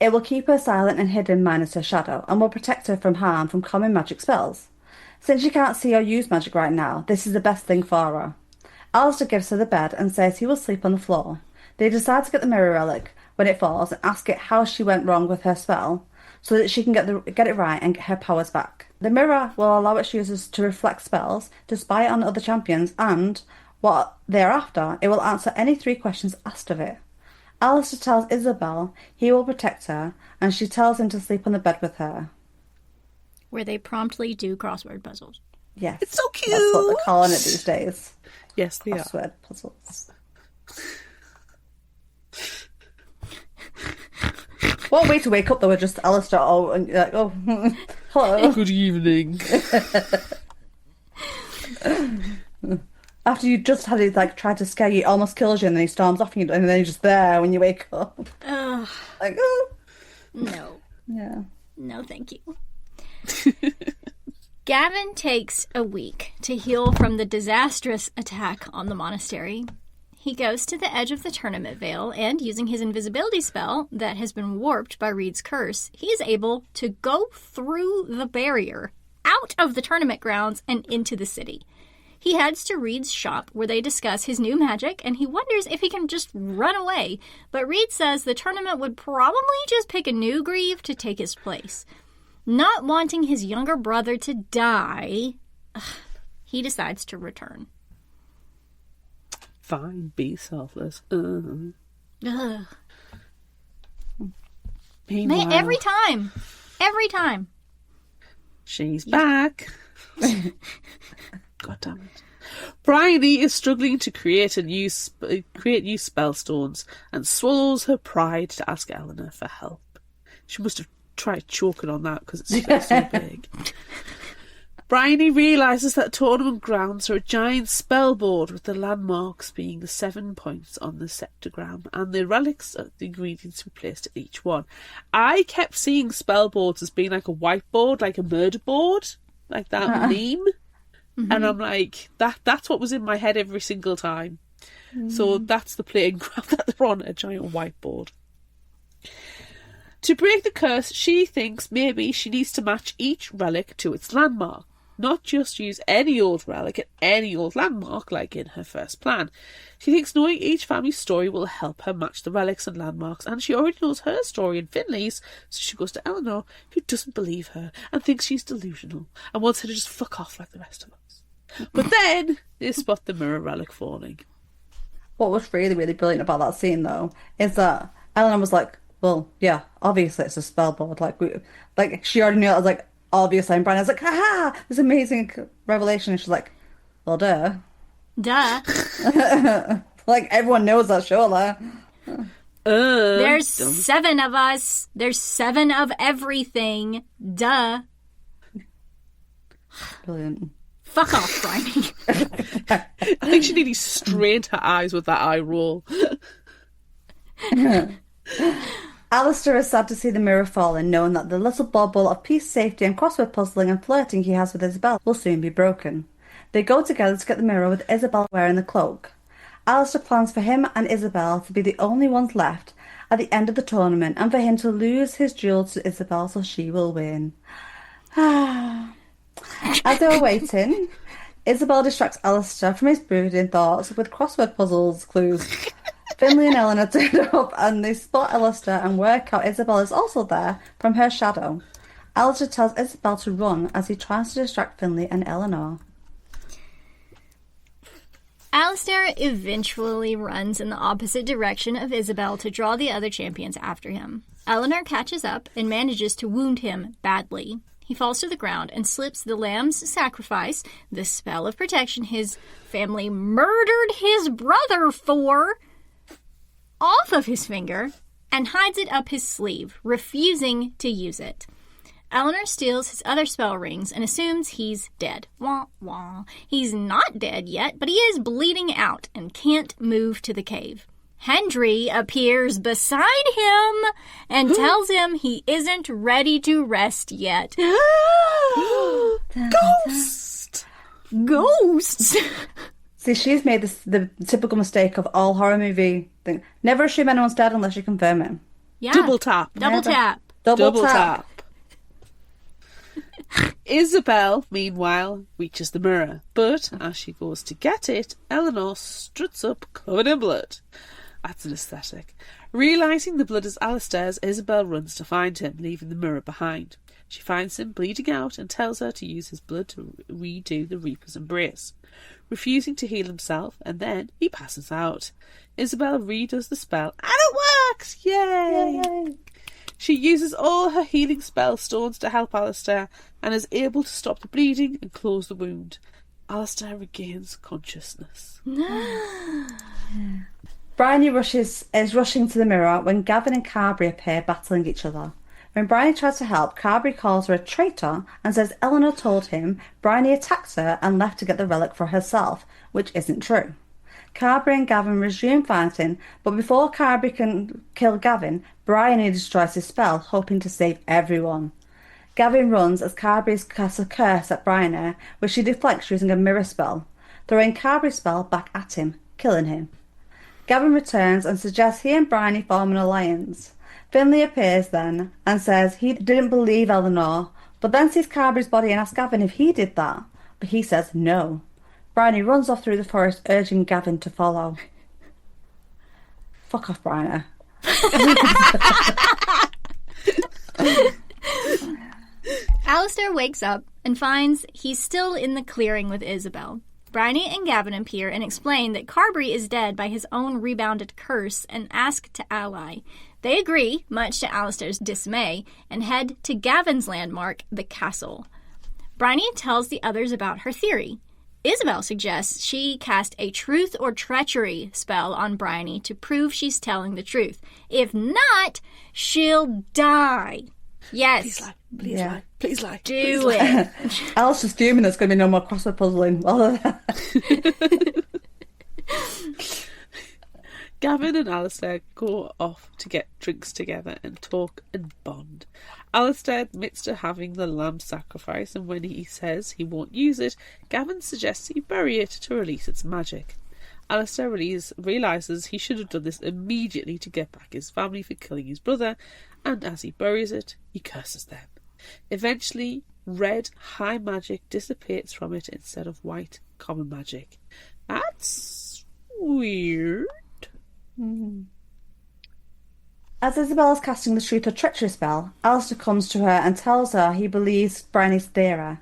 It will keep her silent and hidden minus her shadow, and will protect her from harm from common magic spells. Since she can't see or use magic right now, this is the best thing for her. Alistair gives her the bed and says he will sleep on the floor. They decide to get the mirror relic when it falls and ask it how she went wrong with her spell, so that she can get it right and get her powers back. The mirror will allow its users to reflect spells, to spy on other champions, and, what they're after, it will answer any 3 questions asked of it. Alistair tells Isabel he will protect her, and she tells him to sleep on the bed with her. Where they promptly do crossword puzzles. Yes. It's so cute. That's what they're calling it these days. Yes, they are. Crossword puzzles. What a way to wake up though with just Alistair and you're like, oh, hello. Good evening. After you just had it, like, try to scare you, almost kills you, and then he storms off, and then he's just there when you wake up. Ugh. Like, oh. No. Yeah. No, thank you. Gavin takes a week to heal from the disastrous attack on the monastery. He goes to the edge of the tournament veil, and using his invisibility spell that has been warped by Reed's curse, he is able to go through the barrier, out of the tournament grounds, and into the city. He heads to Reed's shop, where they discuss his new magic, and he wonders if he can just run away. But Reed says the tournament would probably just pick a new grieve to take his place. Not wanting his younger brother to die, he decides to return. Fine, be selfless. Ugh. Meanwhile, Every time. She's back. God damn it. Bryony is struggling to create new spell stones and swallows her pride to ask Eleanor for help. She must have tried choking on that because it's so big. Bryony realises that tournament grounds are a giant spell board with the landmarks being the 7 points on the septagram and the relics of the ingredients to be placed at each one. I kept seeing spell boards as being like a whiteboard, like a murder board, like that meme. Mm-hmm. And I'm like, that's what was in my head every single time. So that's the playing ground that they're on, a giant whiteboard. To break the curse, she thinks maybe she needs to match each relic to its landmark. Not just use any old relic at any old landmark like in her first plan. She thinks knowing each family's story will help her match the relics and landmarks, and she already knows her story and Finley's, so she goes to Eleanor, who doesn't believe her and thinks she's delusional and wants her to just fuck off like the rest of us. But then they spot the mirror relic falling. What was really, really brilliant about that scene, though, is that Eleanor was like, well, yeah, obviously it's a spell board. Like she already knew it. I was like, obviously. And Brian was like, haha, this amazing revelation. And she's like, well, duh. Like, everyone knows that, surely. There's 7 of us. There's 7 of everything. Duh. Brilliant. Fuck off, Bryony. I think she nearly strained her eyes with that eye roll. Alistair is sad to see the mirror falling, knowing that the little bauble of peace, safety and crossword puzzling and flirting he has with Isabel will soon be broken. They go together to get the mirror with Isabel wearing the cloak. Alistair plans for him and Isabel to be the only ones left at the end of the tournament and for him to lose his duel to Isabel so she will win. As they were waiting, Isabel distracts Alistair from his brooding thoughts with crossword puzzles clues. Finley and Eleanor turn up and they spot Alistair and work out Isabel is also there from her shadow. Alistair tells Isabel to run as he tries to distract Finley and Eleanor. Alistair eventually runs in the opposite direction of Isabel to draw the other champions after him. Eleanor catches up and manages to wound him badly. He falls to the ground and slips the lamb's sacrifice, the spell of protection his family murdered his brother for, off of his finger and hides it up his sleeve, refusing to use it. Eleanor steals his other spell rings and assumes he's dead. Wah, wah. He's not dead yet, but he is bleeding out and can't move to the cave. Hendry appears beside him and tells him he isn't ready to rest yet. Ghost! Ghosts! See, she's made the typical mistake of all horror movie thing. Never assume anyone's dead unless you confirm it. Yeah. Double tap. Double tap. Double tap. Isabel, meanwhile, reaches the mirror, but as she goes to get it, Eleanor struts up covered in blood. That's an aesthetic. Realising the blood is Alistair's, Isabel runs to find him, leaving the mirror behind. She finds him bleeding out and tells her to use his blood to redo the Reaper's embrace. Refusing to heal himself, and then he passes out. Isabel redoes the spell, and it works! Yay! Yay! She uses all her healing spell stones to help Alistair, and is able to stop the bleeding and close the wound. Alistair regains consciousness. Bryony is rushing to the mirror when Gavin and Carberry appear battling each other. When Bryony tries to help, Carberry calls her a traitor and says Eleanor told him Bryony attacked her and left to get the relic for herself, which isn't true. Carberry and Gavin resume fighting, but before Carberry can kill Gavin, Bryony destroys his spell, hoping to save everyone. Gavin runs as Carberry casts a curse at Bryony, which she deflects using a mirror spell, throwing Carberry's spell back at him, killing him. Gavin returns and suggests he and Bryony form an alliance. Finley appears then and says he didn't believe Eleanor, but then sees Carberry's body and asks Gavin if he did that, but he says no. Bryony runs off through the forest, urging Gavin to follow. Fuck off, Bryony. Alistair wakes up and finds he's still in the clearing with Isabel. Bryony and Gavin appear and explain that Carberry is dead by his own rebounded curse and ask to ally. They agree, much to Alistair's dismay, and head to Gavin's landmark, the castle. Bryony tells the others about her theory. Isabel suggests she cast a truth or treachery spell on Bryony to prove she's telling the truth. If not, she'll die. Yes. Please lie. Do it. Alice is fuming there's going to be no more crossword puzzling. Gavin and Alistair go off to get drinks together and talk and bond. Alistair admits to having the lamb sacrifice, and when he says he won't use it, Gavin suggests he bury it to release its magic. Alistair realises he should have done this immediately to get back his family for killing his brother, and as he buries it, he curses them. Eventually, red high magic dissipates from it instead of white common magic. That's weird. As Isabel is casting the truth or treachery spell, Alistair comes to her and tells her he believes Bryony's theory.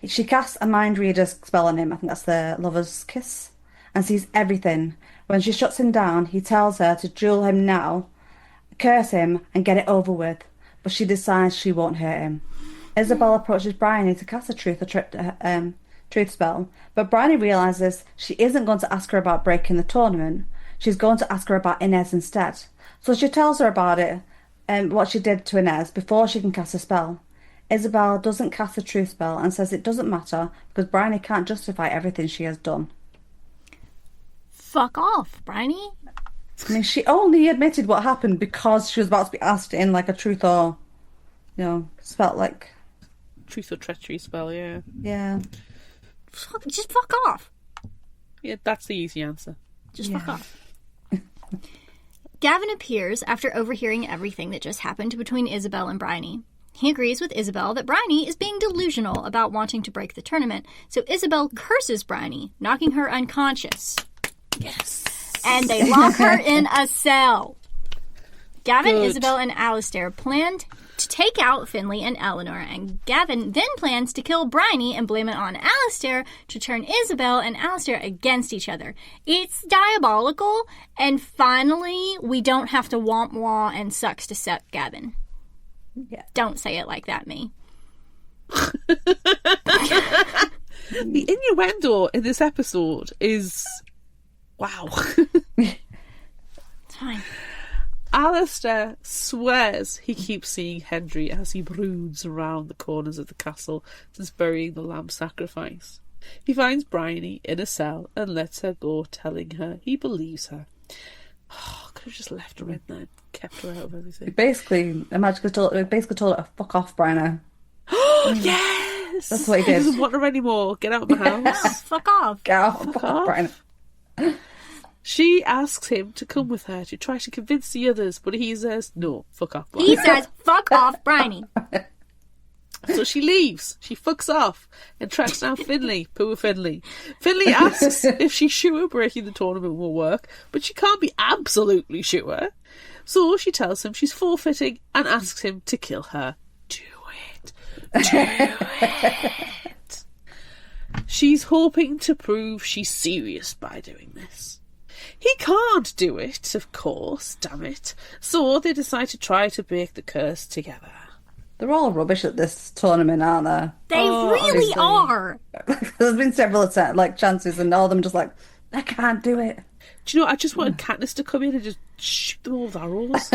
She casts a mind reader spell on him, I think that's the lover's kiss, and sees everything. When she shuts him down, he tells her to duel him now, curse him, and get it over with, but she decides she won't hurt him. Isabel approaches Bryony to cast a truth or truth spell, but Bryony realises she isn't going to ask her about breaking the tournament. She's going to ask her about Inez instead. So she tells her about it and what she did to Inez before she can cast a spell. Isabel doesn't cast the truth spell and says it doesn't matter because Bryony can't justify everything she has done. Fuck off, Bryony. I mean, she only admitted what happened because she was about to be asked in like a truth or, spell like... Truth or treachery spell, yeah. Yeah. Just fuck off. Yeah, that's the easy answer. Just fuck off. Gavin appears after overhearing everything that just happened between Isabel and Bryony. He agrees with Isabel that Bryony is being delusional about wanting to break the tournament, so Isabel curses Bryony, knocking her unconscious. Yes. And they lock her in a cell. Gavin, Good. Isabel, and Alistair planned to take out Finley and Eleanor, and Gavin then plans to kill Bryony and blame it on Alistair to turn Isabel and Alistair against each other. It's diabolical, and finally, we don't have to womp wah and sucks to suck Gavin. Yeah. Don't say it like that, me. The innuendo in this episode is... wow. It's fine. Alistair swears he keeps seeing Hendry as he broods around the corners of the castle since burying the lamb sacrifice. He finds Bryony in a cell and lets her go, telling her he believes her. Oh, could have just left her in there and kept her out of everything. Basically told her to fuck off, Bryony. Yes! That's what he did. He doesn't want her anymore. Get out of my No, house. fuck off. Get out, fuck off, Bryony. She asks him to come with her to try to convince the others, but he says, no, fuck off. He says, fuck off, Bryony. So she leaves. She fucks off and tracks down Finley. Poor Finley. Finley asks if she's sure breaking the tournament will work, but she can't be absolutely sure. So she tells him she's forfeiting and asks him to kill her. Do it. Do it. She's hoping to prove she's serious by doing this. He can't do it, of course, damn it. So they decide to try to break the curse together. They're all rubbish at this tournament, aren't they? They really honestly. are. There's been several chances and all of them just like, I can't do it. Do you know, I just wanted Katniss to come in and just shoot them all with arrows.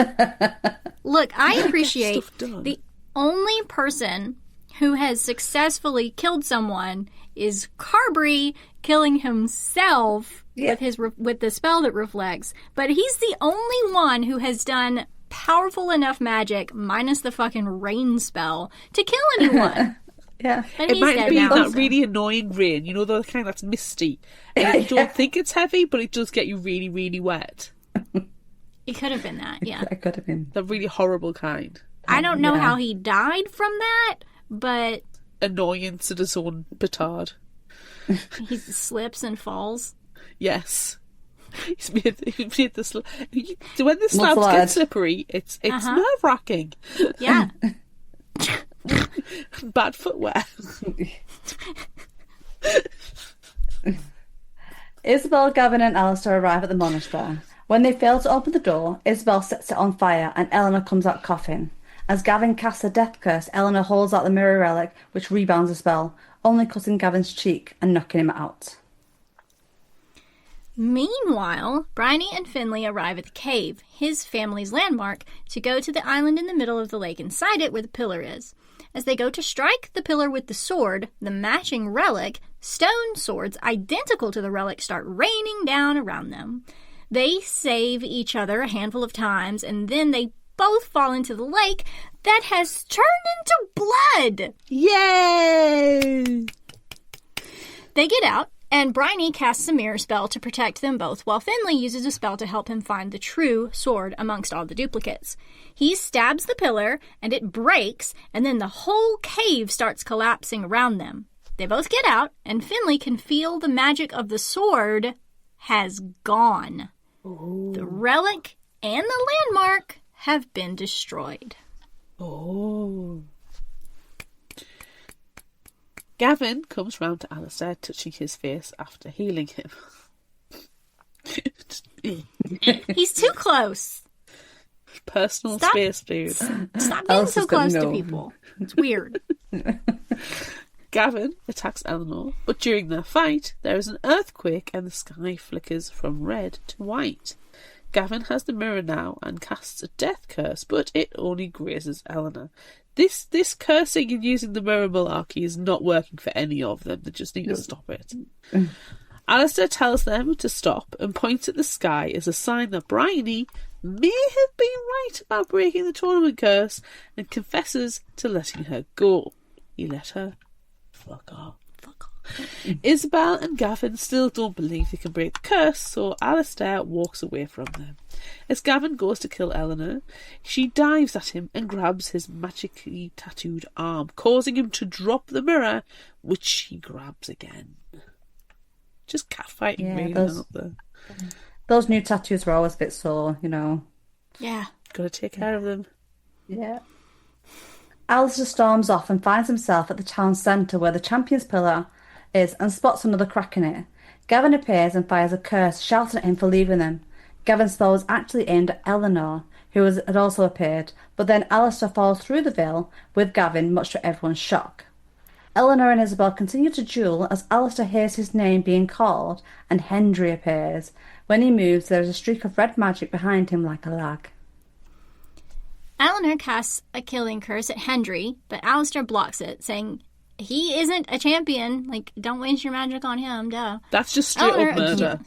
Look, I appreciate stuff done. the only person who has successfully killed someone is Carberry killing himself with the spell that reflects. But he's the only one who has done powerful enough magic, minus the fucking rain spell, to kill anyone. Yeah. And It he's might dead be now, that so. really annoying rain, you know, the kind that's misty. And you don't think it's heavy, but it does get you really, really wet. It could have been that, yeah. It could have been. The really horrible kind. I don't know how he died from that, but Annoyance at his own petard. he slips and falls. Yes. He's made this. When the slabs Muscle get edge. slippery, it's nerve-wracking. Yeah. Bad footwear. Isabel, Gavin and Alistair arrive at the monastery. When they fail to open the door, Isabel sets it on fire and Eleanor comes out coughing. As Gavin casts a death curse, Eleanor holds out the mirror relic, which rebounds the spell, only cutting Gavin's cheek and knocking him out. Meanwhile, Bryony and Finley arrive at the cave, his family's landmark, to go to the island in the middle of the lake inside it where the pillar is. As they go to strike the pillar with the sword, the matching relic, stone swords identical to the relic start raining down around them. They save each other a handful of times, and then they both fall into the lake that has turned into blood. Yay! They get out, and Bryony casts a mirror spell to protect them both, while Finley uses a spell to help him find the true sword amongst all the duplicates. He stabs the pillar, and it breaks, and then the whole cave starts collapsing around them. They both get out, and Finley can feel the magic of the sword has gone. Ooh. The relic and the landmark have been destroyed. Oh. Gavin comes round to Alistair, touching his face after healing him. He's too close. Personal space, dude. Stop being so close to people. It's weird. Gavin attacks Eleanor, but during their fight, there is an earthquake and the sky flickers from red to white. Gavin has the mirror now and casts a death curse, but it only grazes Eleanor. This cursing and using the mirror malarkey is not working for any of them. They just need to stop it. Alistair tells them to stop and points at the sky as a sign that Bryony may have been right about breaking the tournament curse and confesses to letting her go. He let her fuck off. Isabel and Gavin still don't believe they can break the curse, so Alistair walks away from them. As Gavin goes to kill Eleanor, she dives at him and grabs his magically tattooed arm, causing him to drop the mirror, which he grabs again. Just catfighting me out there. Those new tattoos were always a bit sore, you know. Yeah. Gotta take care of them. Yeah. Alistair storms off and finds himself at the town centre where the champion's pillar is and spots another crack in it. Gavin appears and fires a curse, shouting at him for leaving them. Gavin's spell was actually aimed at Eleanor, who had also appeared, but then Alistair falls through the veil with Gavin, much to everyone's shock. Eleanor and Isabel continue to duel as Alistair hears his name being called and Hendry appears. When he moves, there is a streak of red magic behind him like a lag. Eleanor casts a killing curse at Hendry, but Alistair blocks it, saying he isn't a champion. Like, don't waste your magic on him, duh. That's just straight up murder.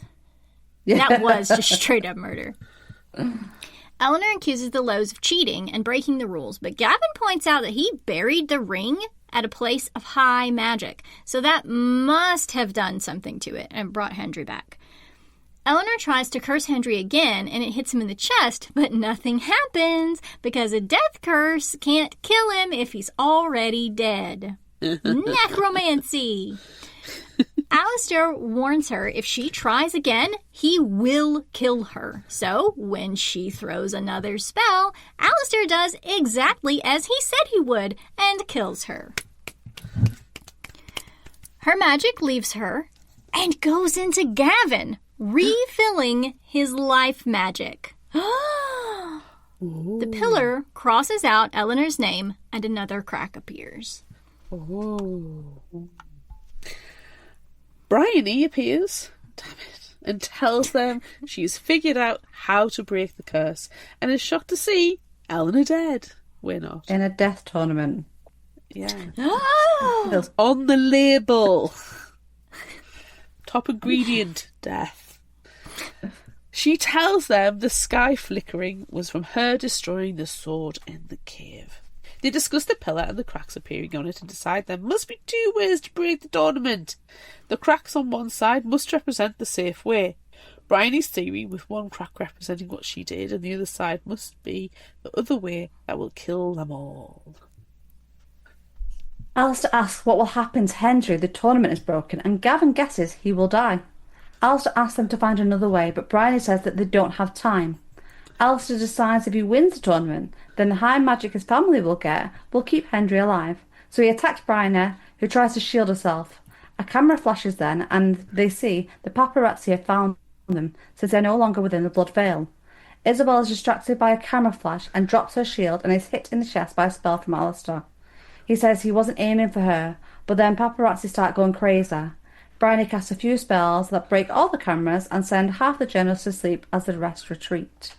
That was just straight up murder. Eleanor accuses the Lows of cheating and breaking the rules, but Gavin points out that he buried the ring at a place of high magic, so that must have done something to it and brought Hendry back. Eleanor tries to curse Hendry again, and it hits him in the chest, but nothing happens because a death curse can't kill him if he's already dead. Necromancy! Alistair warns her if she tries again, he will kill her. So, when she throws another spell, Alistair does exactly as he said he would and kills her. Her magic leaves her and goes into Gavin, refilling his life magic. The pillar crosses out Eleanor's name and another crack appears. Bryony appears, damn it, and tells them she's figured out how to break the curse and is shocked to see Eleanor dead. We're not. In a death tournament. Yeah. Oh! On the label. Top ingredient, death. She tells them the sky flickering was from her destroying the sword in the cave. They discuss the pillar and the cracks appearing on it and decide there must be 2 ways to break the tournament. The cracks on one side must represent the safe way. Bryony's theory, with one crack representing what she did and the other side must be the other way that will kill them all. Alistair asks what will happen to Henry if the tournament is broken, and Gavin guesses he will die. Alistair asks them to find another way, but Bryony says that they don't have time. Alistair decides if he wins the tournament, then the high magic his family will get will keep Henry alive. So he attacks Bryony, who tries to shield herself. A camera flashes then, and they see the paparazzi have found them, since they're no longer within the blood veil. Isabel is distracted by a camera flash and drops her shield and is hit in the chest by a spell from Alistair. He says he wasn't aiming for her, but then paparazzi start going crazy. Bryony casts a few spells that break all the cameras and send half the journalists to sleep as the rest retreat.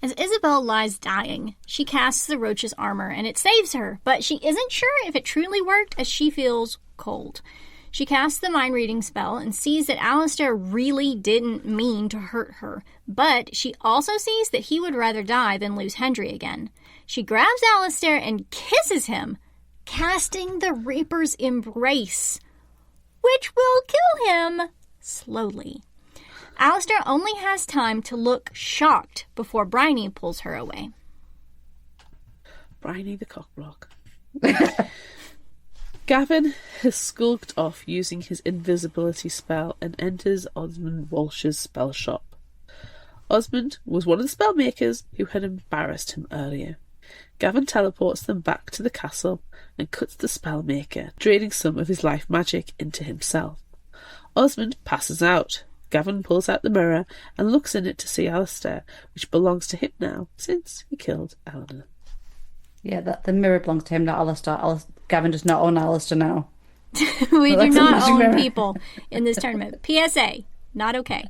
As Isabel lies dying, she casts the roach's armor and it saves her, but she isn't sure if it truly worked as she feels cold. She casts the mind-reading spell and sees that Alistair really didn't mean to hurt her, but she also sees that he would rather die than lose Henry again. She grabs Alistair and kisses him, casting the Reaper's Embrace, which will kill him slowly. Alistair only has time to look shocked before Bryony pulls her away. Bryony the cockblock. Gavin has skulked off using his invisibility spell and enters Osmond Walsh's spell shop. Osmond was one of the spellmakers who had embarrassed him earlier. Gavin teleports them back to the castle and cuts the spellmaker, draining some of his life magic into himself. Osmond passes out. Gavin pulls out the mirror and looks in it to see Alistair, which belongs to him now since he killed Eleanor. Yeah, the mirror belongs to him, not Alistair. Gavin does not own Alistair now. We do not own people in this tournament. PSA, not okay.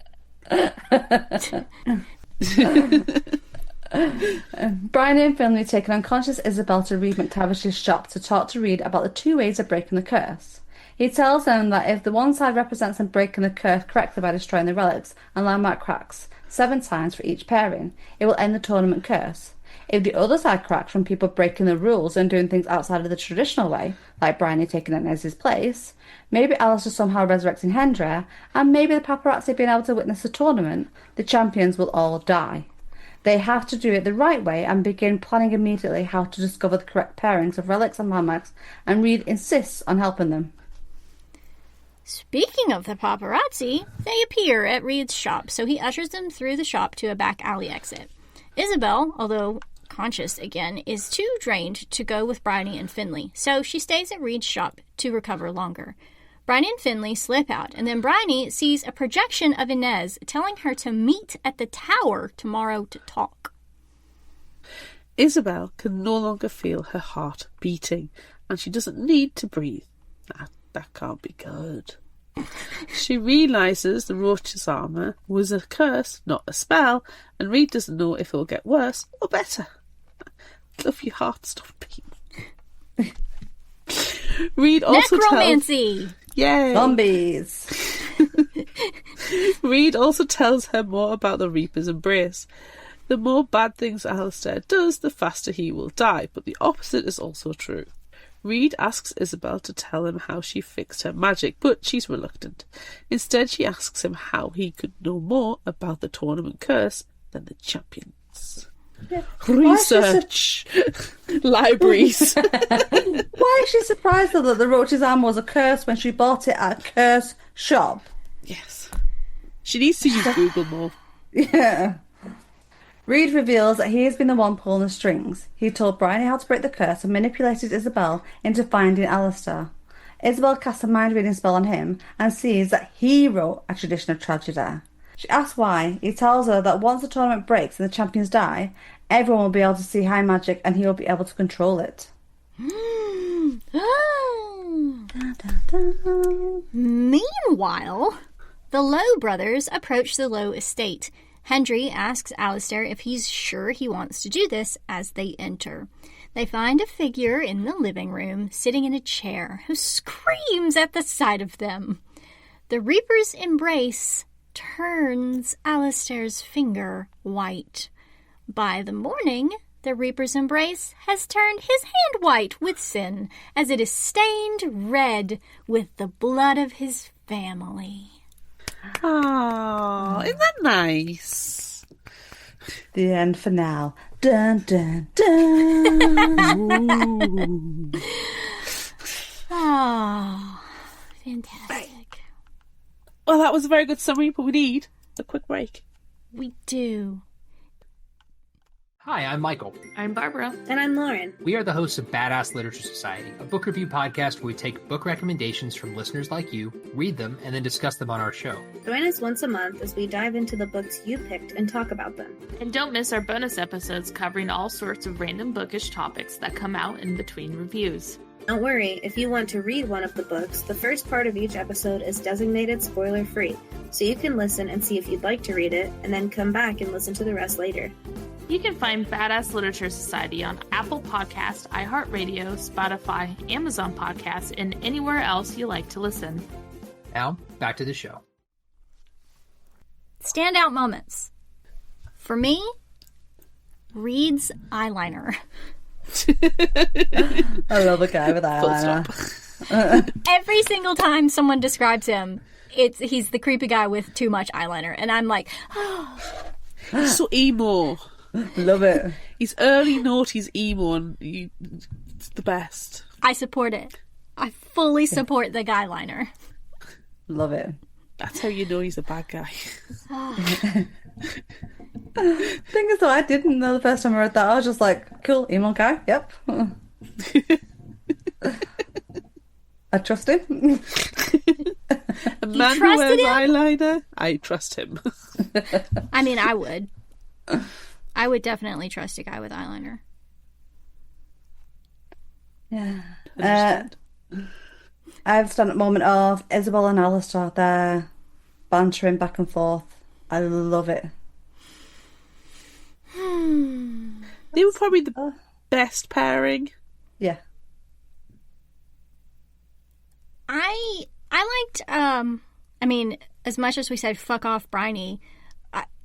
Bryony and Finley take an unconscious Isabel to Reed McTavish's shop to talk to Reed about the 2 ways of breaking the curse. He tells them that if the one side represents them breaking the curse correctly by destroying the relics and landmark cracks 7 times for each pairing, it will end the tournament curse. If the other side cracks from people breaking the rules and doing things outside of the traditional way, like Bryony taking Inez's place, maybe Alistair somehow resurrecting Hendra, and maybe the paparazzi being able to witness the tournament, the champions will all die. They have to do it the right way and begin planning immediately how to discover the correct pairings of relics and landmarks, and Reed insists on helping them. Speaking of the paparazzi, they appear at Reed's shop, so he ushers them through the shop to a back alley exit. Isabel, although conscious again, is too drained to go with Bryony and Finley, so she stays at Reed's shop to recover longer. Bryony and Finley slip out, and then Bryony sees a projection of Inez telling her to meet at the tower tomorrow to talk. Isabel can no longer feel her heart beating, and she doesn't need to breathe. That can't be good. She realises the roach's armour was a curse, not a spell, and Reed doesn't know if it will get worse or better. Love your heart, stop beating. Reed also Necromancy! Yay! Zombies! Reed also tells her more about the Reaper's Embrace. The more bad things Alistair does, the faster he will die, but the opposite is also true. Reed asks Isabel to tell him how she fixed her magic, but she's reluctant. Instead, she asks him how he could know more about the tournament curse than the champions. Yeah. Research! Libraries! Why is she surprised though that the roach's armor was a curse when she bought it at a curse shop? Yes. She needs to use Google more. Yeah. Reed reveals that he has been the one pulling the strings. He told Bryony how to break the curse and manipulated Isabel into finding Alistair. Isabel casts a mind-reading spell on him and sees that he wrote a tradition of tragedy. She asks why. He tells her that once the tournament breaks and the champions die, everyone will be able to see high magic and he will be able to control it. Meanwhile, the Lowe brothers approach the Lowe estate. Hendry asks Alistair if he's sure he wants to do this as they enter. They find a figure in the living room, sitting in a chair, who screams at the sight of them. The Reaper's embrace turns Alistair's finger white. By the morning, the Reaper's embrace has turned his hand white with sin, as it is stained red with the blood of his family. Oh, isn't that nice? The end for now. Dun, dun, dun. Oh, fantastic. Well, that was a very good summary, but we need a quick break. We do. Hi, I'm Michael. I'm Barbara. And I'm Lauren. We are the hosts of Badass Literature Society, a book review podcast where we take book recommendations from listeners like you, read them, and then discuss them on our show. Join us once a month as we dive into the books you picked and talk about them. And don't miss our bonus episodes covering all sorts of random bookish topics that come out in between reviews. Don't worry, if you want to read one of the books, the first part of each episode is designated spoiler-free, so you can listen and see if you'd like to read it, and then come back and listen to the rest later. You can find Badass Literature Society on Apple Podcasts, iHeartRadio, Spotify, Amazon Podcasts, and anywhere else you like to listen. Now, back to the show. Standout moments. For me, Reed's eyeliner. I love a guy with eyeliner. Every single time someone describes him, he's the creepy guy with too much eyeliner. And I'm like, oh. He's so emo. Love it. He's early noughties emo, and it's the best. I support it. I fully support the guy liner. Love it. That's how you know he's a bad guy. Thing is, though, I didn't know the first time I read that. I was just like, cool, emo guy, yep. I trust him. A man who wears eyeliner, I trust him. I mean, I would. I would definitely trust a guy with eyeliner. Yeah. I have a stand-up moment of Isabel and Alistair there bantering back and forth. I love it. They were probably the best pairing. Yeah. I liked, I mean, as much as we said fuck off Bryony,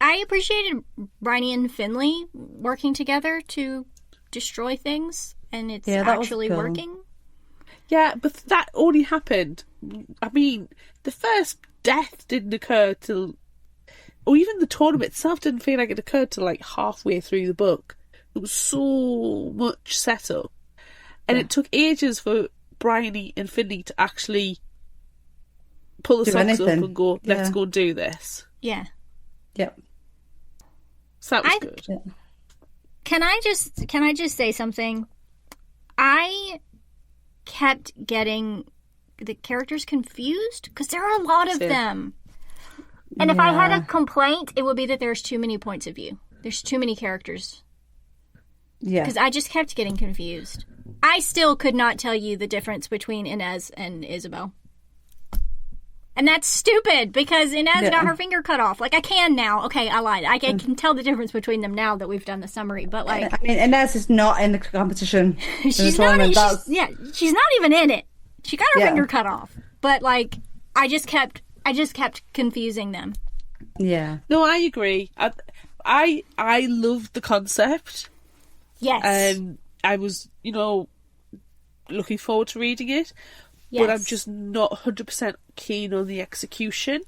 I appreciated Bryony and Finley working together to destroy things, and it's actually cool. working. Yeah, but that only happened. I mean, the first death didn't occur till, or even the tournament itself didn't feel like it occurred till like halfway through the book. It was so much setup, and it took ages for Bryony and Finley to actually pull the socks up and go, let's go do this. Yeah. Yep. So that was good. Yeah. Can I just say something? I kept getting the characters confused because there are a lot of them. And if I had a complaint, it would be that there's too many points of view. There's too many characters. Yeah. Because I just kept getting confused. I still could not tell you the difference between Inez and Isabel. And that's stupid because Inez got her finger cut off. Like, I can now. Okay, I lied. I can tell the difference between them now that we've done the summary. But, like... I mean, Inez is not in the competition. She's not even in it. She got her finger cut off. But, like, I just kept confusing them. Yeah. No, I agree. I loved the concept. Yes. I was, looking forward to reading it. Yes. But I'm just not 100% keen on the execution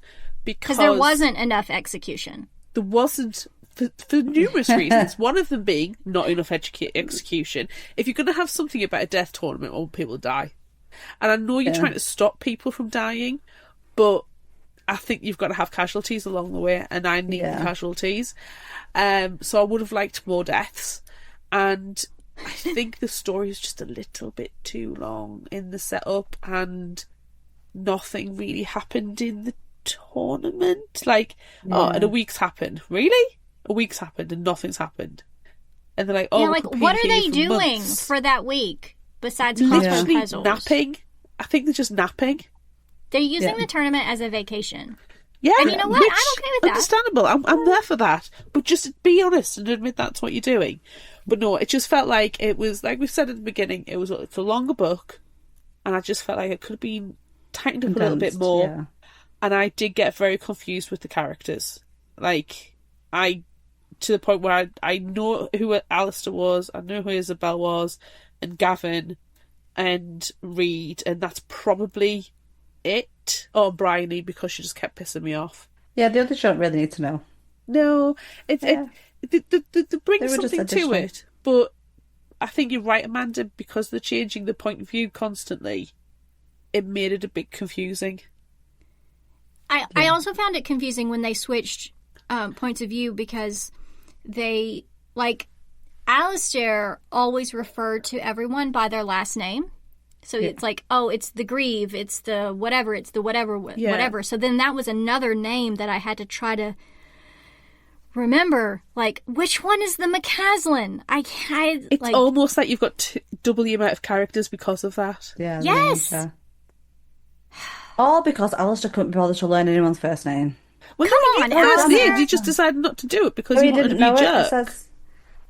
because there wasn't enough execution. There wasn't, for numerous reasons. One of them being not enough execution. If you're going to have something about a death tournament, all people die. And I know you're trying to stop people from dying, but I think you've got to have casualties along the way, and I need casualties. So I would have liked more deaths. And I think the story is just a little bit too long in the setup, and nothing really happened in the tournament. And a week's happened. Really? A week's happened and nothing's happened. And they're like, what are they doing for that week besides literally puzzles? Napping. I think they're just napping. They're using the tournament as a vacation. Yeah, And you know what? which, I'm okay with that. Understandable. I'm there for that. But just be honest and admit that's what you're doing. But no, it just felt like it was, like we said at the beginning, it's a longer book, and I just felt like it could have been tightened up a little bit more. Yeah. And I did get very confused with the characters. Like, to the point where I know who Alistair was, I know who Isabel was, and Gavin, and Reed, and that's probably it. Or Bryony, because she just kept pissing me off. Yeah, the others you don't really need to know. No, they bring They were just something to additional. it, but I think you're right, Amanda, because they're changing the point of view constantly, it made it a bit confusing. I also found it confusing when they switched points of view, because they, like, Alistair always referred to everyone by their last name. So it's like, oh, it's the Grieve, it's the whatever, whatever. So then that was another name that I had to try to remember. Like, which one is the McCaslin? It's like, almost like you've got double the amount of characters because of that. Yeah. Yes! Yeah. All because Alistair couldn't be bothered to learn anyone's first name. Well, Come no, on, first Alistair. name, he just decided not to do it because Oh, he he wanted to didn't be know a it. jerk. It says,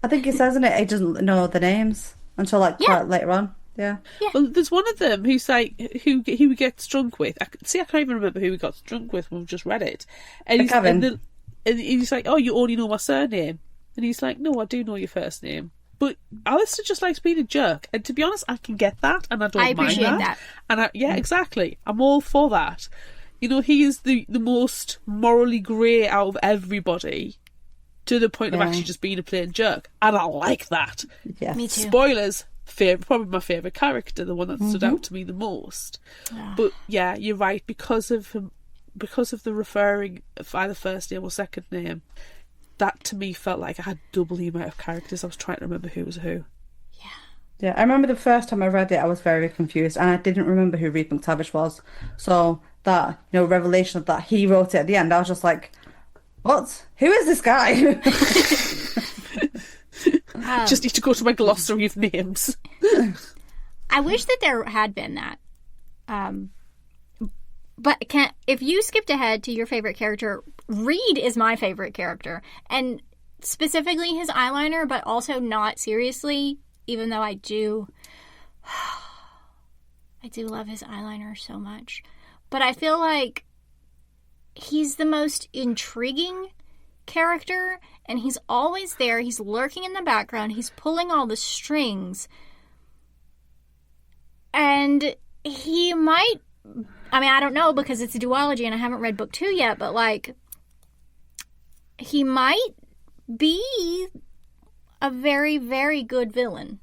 I think he says in it he doesn't know the names until like quite later on. Yeah. Well, there's one of them who's like who he gets drunk with. I can't even remember who he got drunk with when we just read it. And he's, Gavin. and he's like, "Oh, you only know my surname," and he's like, "No, I do know your first name." But Alistair just likes being a jerk, and to be honest, I can get that, and I don't mind appreciate that. And exactly, I'm all for that. You know, he is the most morally grey out of everybody, to the point of actually just being a plain jerk, and I like that. Yes. Me too. Spoilers. Probably my favourite character, the one that stood out to me the most. But yeah, you're right, because of the referring of either first name or second name, that to me felt like I had double the amount of characters. I was trying to remember who was who. Yeah, I remember the first time I read it, I was very confused, and I didn't remember who Reed McTavish was. So that, revelation of that he wrote it at the end, I was just like, what? Who is this guy? Just need to go to my glossary of names. I wish that there had been that. But if you skipped ahead to your favorite character, Reed is my favorite character. And specifically his eyeliner, but also not seriously, even though I do love his eyeliner so much. But I feel like he's the most intriguing character, and he's always there. He's lurking in the background. He's pulling all the strings. And he might, I don't know because it's a duology and I haven't read book 2 yet, but like, he might be a very, very good villain.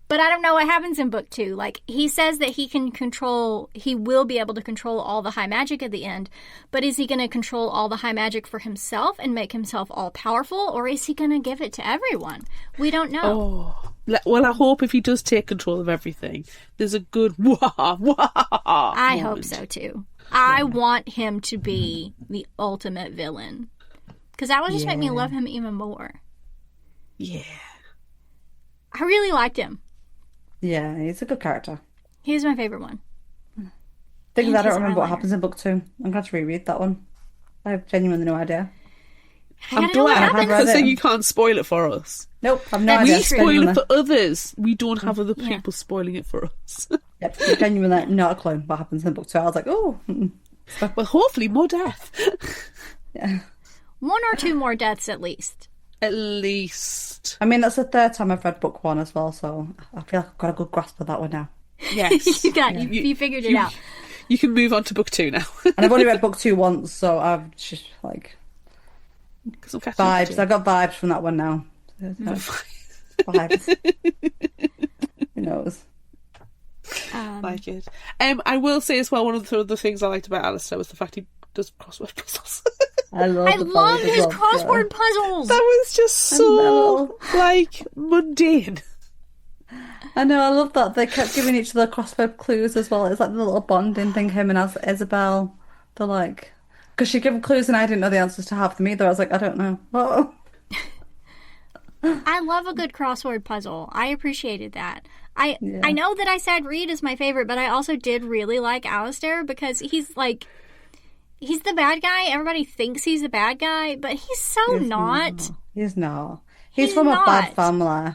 But I don't know what happens in book 2. Like, he says that he will be able to control all the high magic at the end, but is he going to control all the high magic for himself and make himself all powerful, or is he going to give it to everyone? We don't know. Oh, well, I hope if he does take control of everything, there's a good wah wah. I hope so too. I want him to be the ultimate villain, because that would just make me love him even more. Yeah. I really liked him. Yeah, he's a good character. He's my favorite one. Thing is, I don't his remember what eyeliner. happens in book 2. I'm going to have to reread that one. I have genuinely no idea. I'm gotta know what glad, happens. read because then it. you can't spoil it for us. Nope, I've no That's idea. We true. spoil it Genuinely. for others. We don't have other people spoiling it for us. Yep, genuinely not a clue what happens in book 2. I was like, oh. Well, hopefully more death. Yeah. 1 or 2 more deaths at least. At least. I mean, that's the third time I've read book 1 as well, so I feel like I've got a good grasp of that one now. Yes. You figured it out. You can move on to book 2 now. And I've only read book 2 once, so I've just like 'Cause I'm catching up to vibes. I got vibes from that one now. Vibes. Who knows? like it. I will say as well, one of the other things I liked about Alistair was the fact he does crossword puzzles. I love his crossword puzzles. That was just so like mundane. I know, I love that they kept giving each other crossword clues as well. It's like the little bonding thing, him and Isabel. They're like, because she gave clues and I didn't know the answers to half of them either. I was like, I don't know. Whoa. I love a good crossword puzzle. I appreciated that. I know that I said Reed is my favorite, but I also did really like Alistair because he's like, he's the bad guy. Everybody thinks he's the bad guy, but he's so not. He's not. He's from a bad family.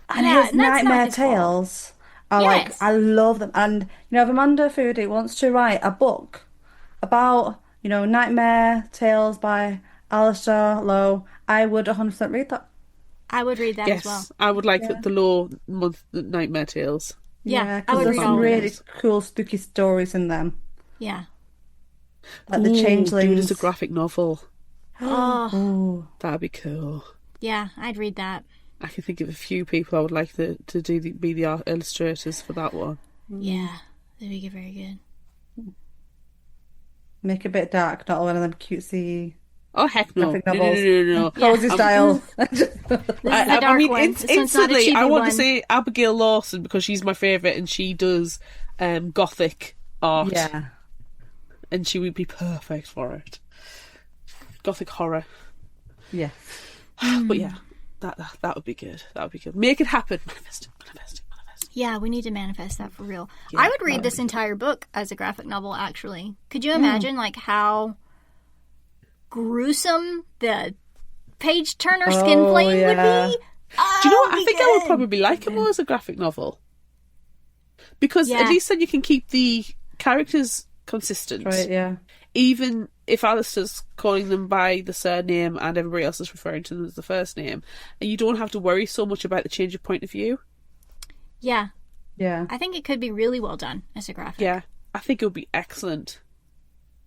And Yeah, his and that's not nightmare his fault. tales are Yes. I love them. And, if Amanda Foody wants to write a book about, nightmare tales by Alistair Lowe, I would 100% read that. I would read that as well. I would like the Lowe month Nightmare Tales. Yeah, I because would there's read some all of really those. cool, spooky stories in them. Yeah. Like the Do changelings. it as a graphic novel. Oh, Ooh. That'd be cool. yeah, I'd read that. I can think of a few people I would like to be the art illustrators for that one. Yeah, that'd be very good. Make it a bit dark, not one of them cutesy Oh heck no! graphic No, novels. no. Cozy style. This is the dark one. This one's not a instantly, I cheapy want one. to say Abigail Lawson because she's my favourite and she does gothic art. Yeah. And she would be perfect for it. Gothic horror. Yeah. But yeah, that would be good. That would be good. Make it happen. Manifest it. Yeah, we need to manifest that for real. Yeah, I would read this entire book as a graphic novel, actually. Could you imagine, how gruesome the page-turner skin playing would be? Oh, Do you know what? I it'd be think I would good. probably like it more as a graphic novel. Because Yeah. at least then you can keep the characters consistent. Right, yeah. Even if Alistair's calling them by the surname and everybody else is referring to them as the first name, and you don't have to worry so much about the change of point of view. Yeah, Yeah. I think it could be really well done as a graphic. Yeah, I think it would be excellent.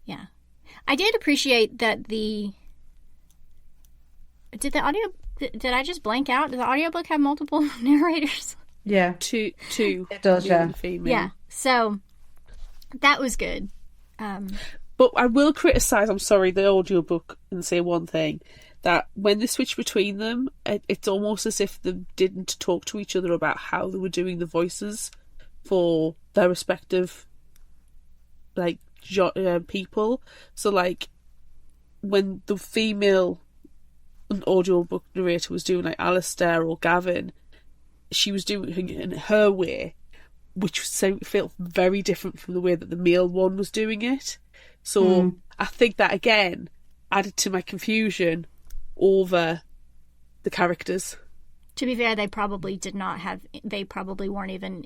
Yeah. I did appreciate that did I just blank out? Did the audiobook have multiple narrators? Yeah. Two. It does, male yeah. and female. Yeah. So that was good. But I will criticise, I'm sorry, the audiobook and say one thing. That when they switch between them, it's almost as if they didn't talk to each other about how they were doing the voices for their respective, people. So, when the female audiobook narrator was doing, Alistair or Gavin, she was doing it in her way, which felt very different from the way that the male one was doing it. So, I think that, again, added to my confusion over the characters. To be fair, they probably weren't even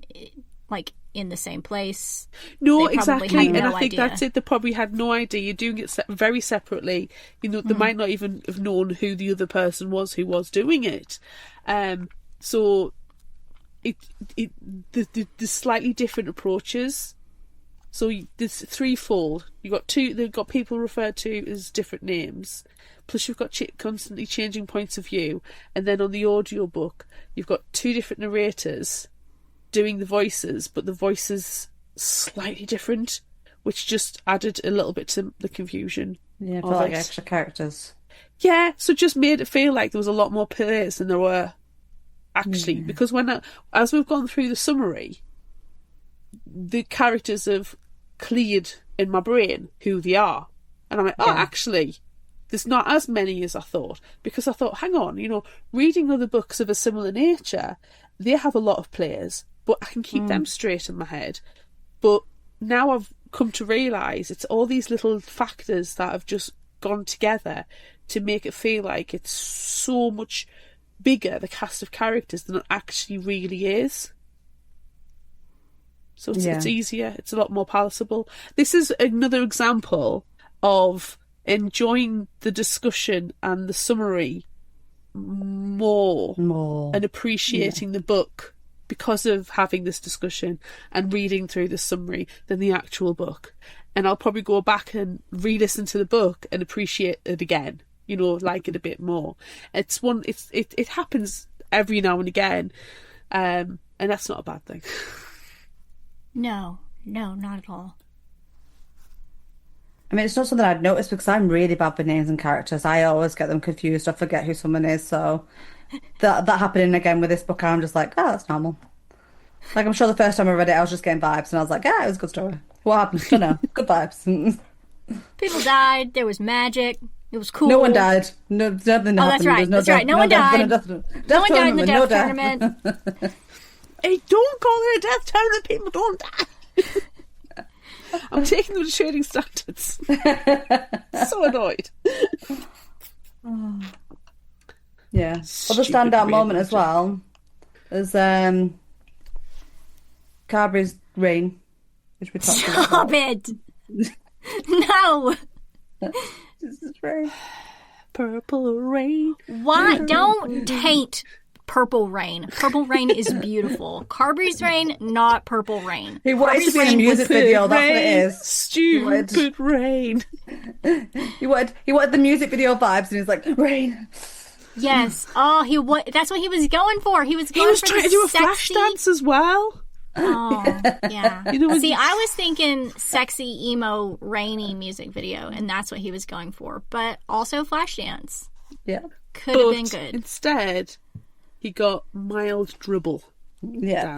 in the same place. No, They probably exactly. had And no I think idea. that's it. They probably had no idea. You're doing it very separately. They might not even have known who the other person was who was doing it. So the slightly different approaches. So there's threefold. They've got people referred to as different names. Plus you've got constantly changing points of view. And then on the audiobook, you've got two different narrators doing the voices, but the voices slightly different, which just added a little bit to the confusion. Yeah, for of it. extra characters. Yeah, so it just made it feel like there was a lot more players than there were actually. Because as we've gone through the summary, the characters have cleared in my brain who they are. And I'm like, actually, there's not as many as I thought. Because I thought, hang on, reading other books of a similar nature, they have a lot of players, but I can keep them straight in my head. But now I've come to realise it's all these little factors that have just gone together to make it feel like it's so much bigger, the cast of characters, than it actually really is. So it's easier, it's a lot more palatable. This is another example of enjoying the discussion and the summary more. And appreciating the book because of having this discussion and reading through the summary than the actual book. And I'll probably go back and re-listen to the book and appreciate it again, like it a bit more. It happens every now and again, and that's not a bad thing. No, not at all. I mean, it's not something I'd noticed because I'm really bad with names and characters. I always get them confused. I forget who someone is. So that happening again with this book, I'm just like, that's normal. I'm sure the first time I read it, I was just getting vibes, and I was like, it was a good story. What happened? Don't know. Good vibes. People died. There was magic. It was cool. No one died. No, nothing happened. that's right. There's That's right. No one died. No one died in the death death. tournament. Hey, don't call it a death tournament. People don't die. I'm taking them to trading standards. So annoyed. Yeah. Other Stupid standout rain moment as manager. well is Carberry's rain, which we talked about. Stop it! No! This is rain. Purple rain. Why? Don't taint Purple Rain. Purple Rain is beautiful. Carberry's Rain, not Purple Rain. He wanted to Carberry's be in a Rain music was- video, that's what it Rain, is. Stupid rain. He wanted the music video vibes, and he's like, rain. Yes. Oh, that's what he was going for. He was He going was for trying the to do a sexy... flash dance as well. Oh, yeah. You know, See, I was thinking sexy, emo, rainy music video, and that's what he was going for. But also Flashdance. Yeah. Could have been but good. instead, he got mild dribble, Yeah.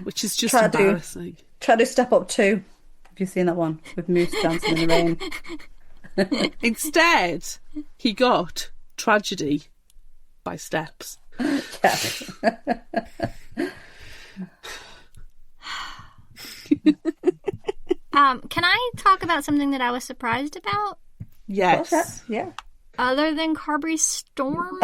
which is just Try to- embarrassing. Try to step up too. Have you seen that one with Moose dancing in the rain? Instead, he got tragedy by Steps. Yeah. Can I talk about something that I was surprised about? Yes. Yeah. Other than Carberry's Storm?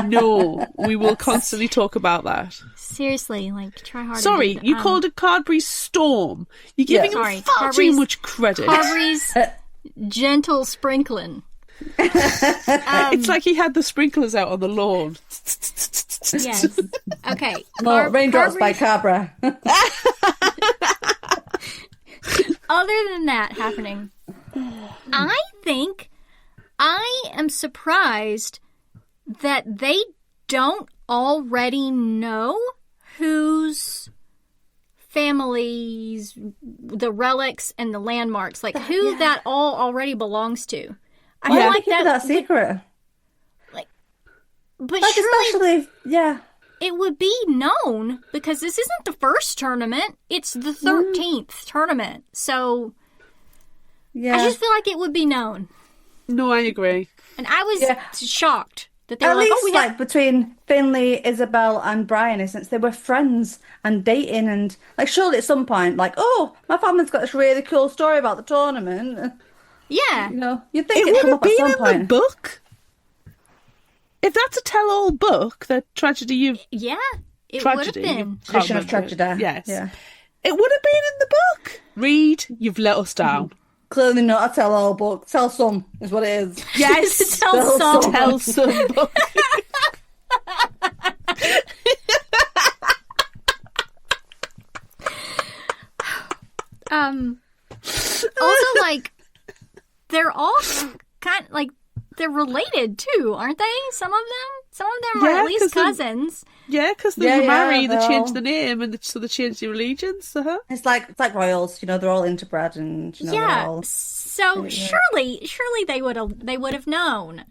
No, we will constantly talk about that. Seriously, like, try harder. Sorry, dude. you called it Cadbury's Storm. You're giving him Sorry, far too Cadbury's- much credit. Carberry's Gentle Sprinkling. It's like he had the sprinklers out on the lawn. Yes. Okay. Well, Raindrops by Cabra. Other than that happening, I think I am surprised that they don't already know whose families, the relics and the landmarks, like who that all already belongs to. I feel like that secret. but Like, surely especially, yeah. it would be known because this isn't the first tournament; it's the 13th tournament. So Yeah. I just feel like it would be known. No, I agree. And I was shocked that they At were like, least, oh, we have... between Finley, Isabel, and Brian, since they were friends and dating, and like, surely at some point, like, oh, my family's got this really cool story about the tournament. Yeah. You know, you'd think It it'd would come have up at been some in point. the book. If that's a tell-all book, that tragedy of Yeah. It would have tragedy, been. Tradition of tragedy. Yes, Yeah. it would have been in the book. Read, you've let us down. Clearly not a tell-all book. Tell some is what it is. Yes, Tell Tell some. some. tell some book. Also, like, they're all kind of, like, they're related too, aren't they? Some of them are Yeah, at least 'cause they're- cousins. Yeah, because they Yeah, were yeah, married, they they're changed all- the name, and so they changed the allegiance to her. It's like royals. You know, they're all interbred, and you know, they're Yeah. all So surely they would have known.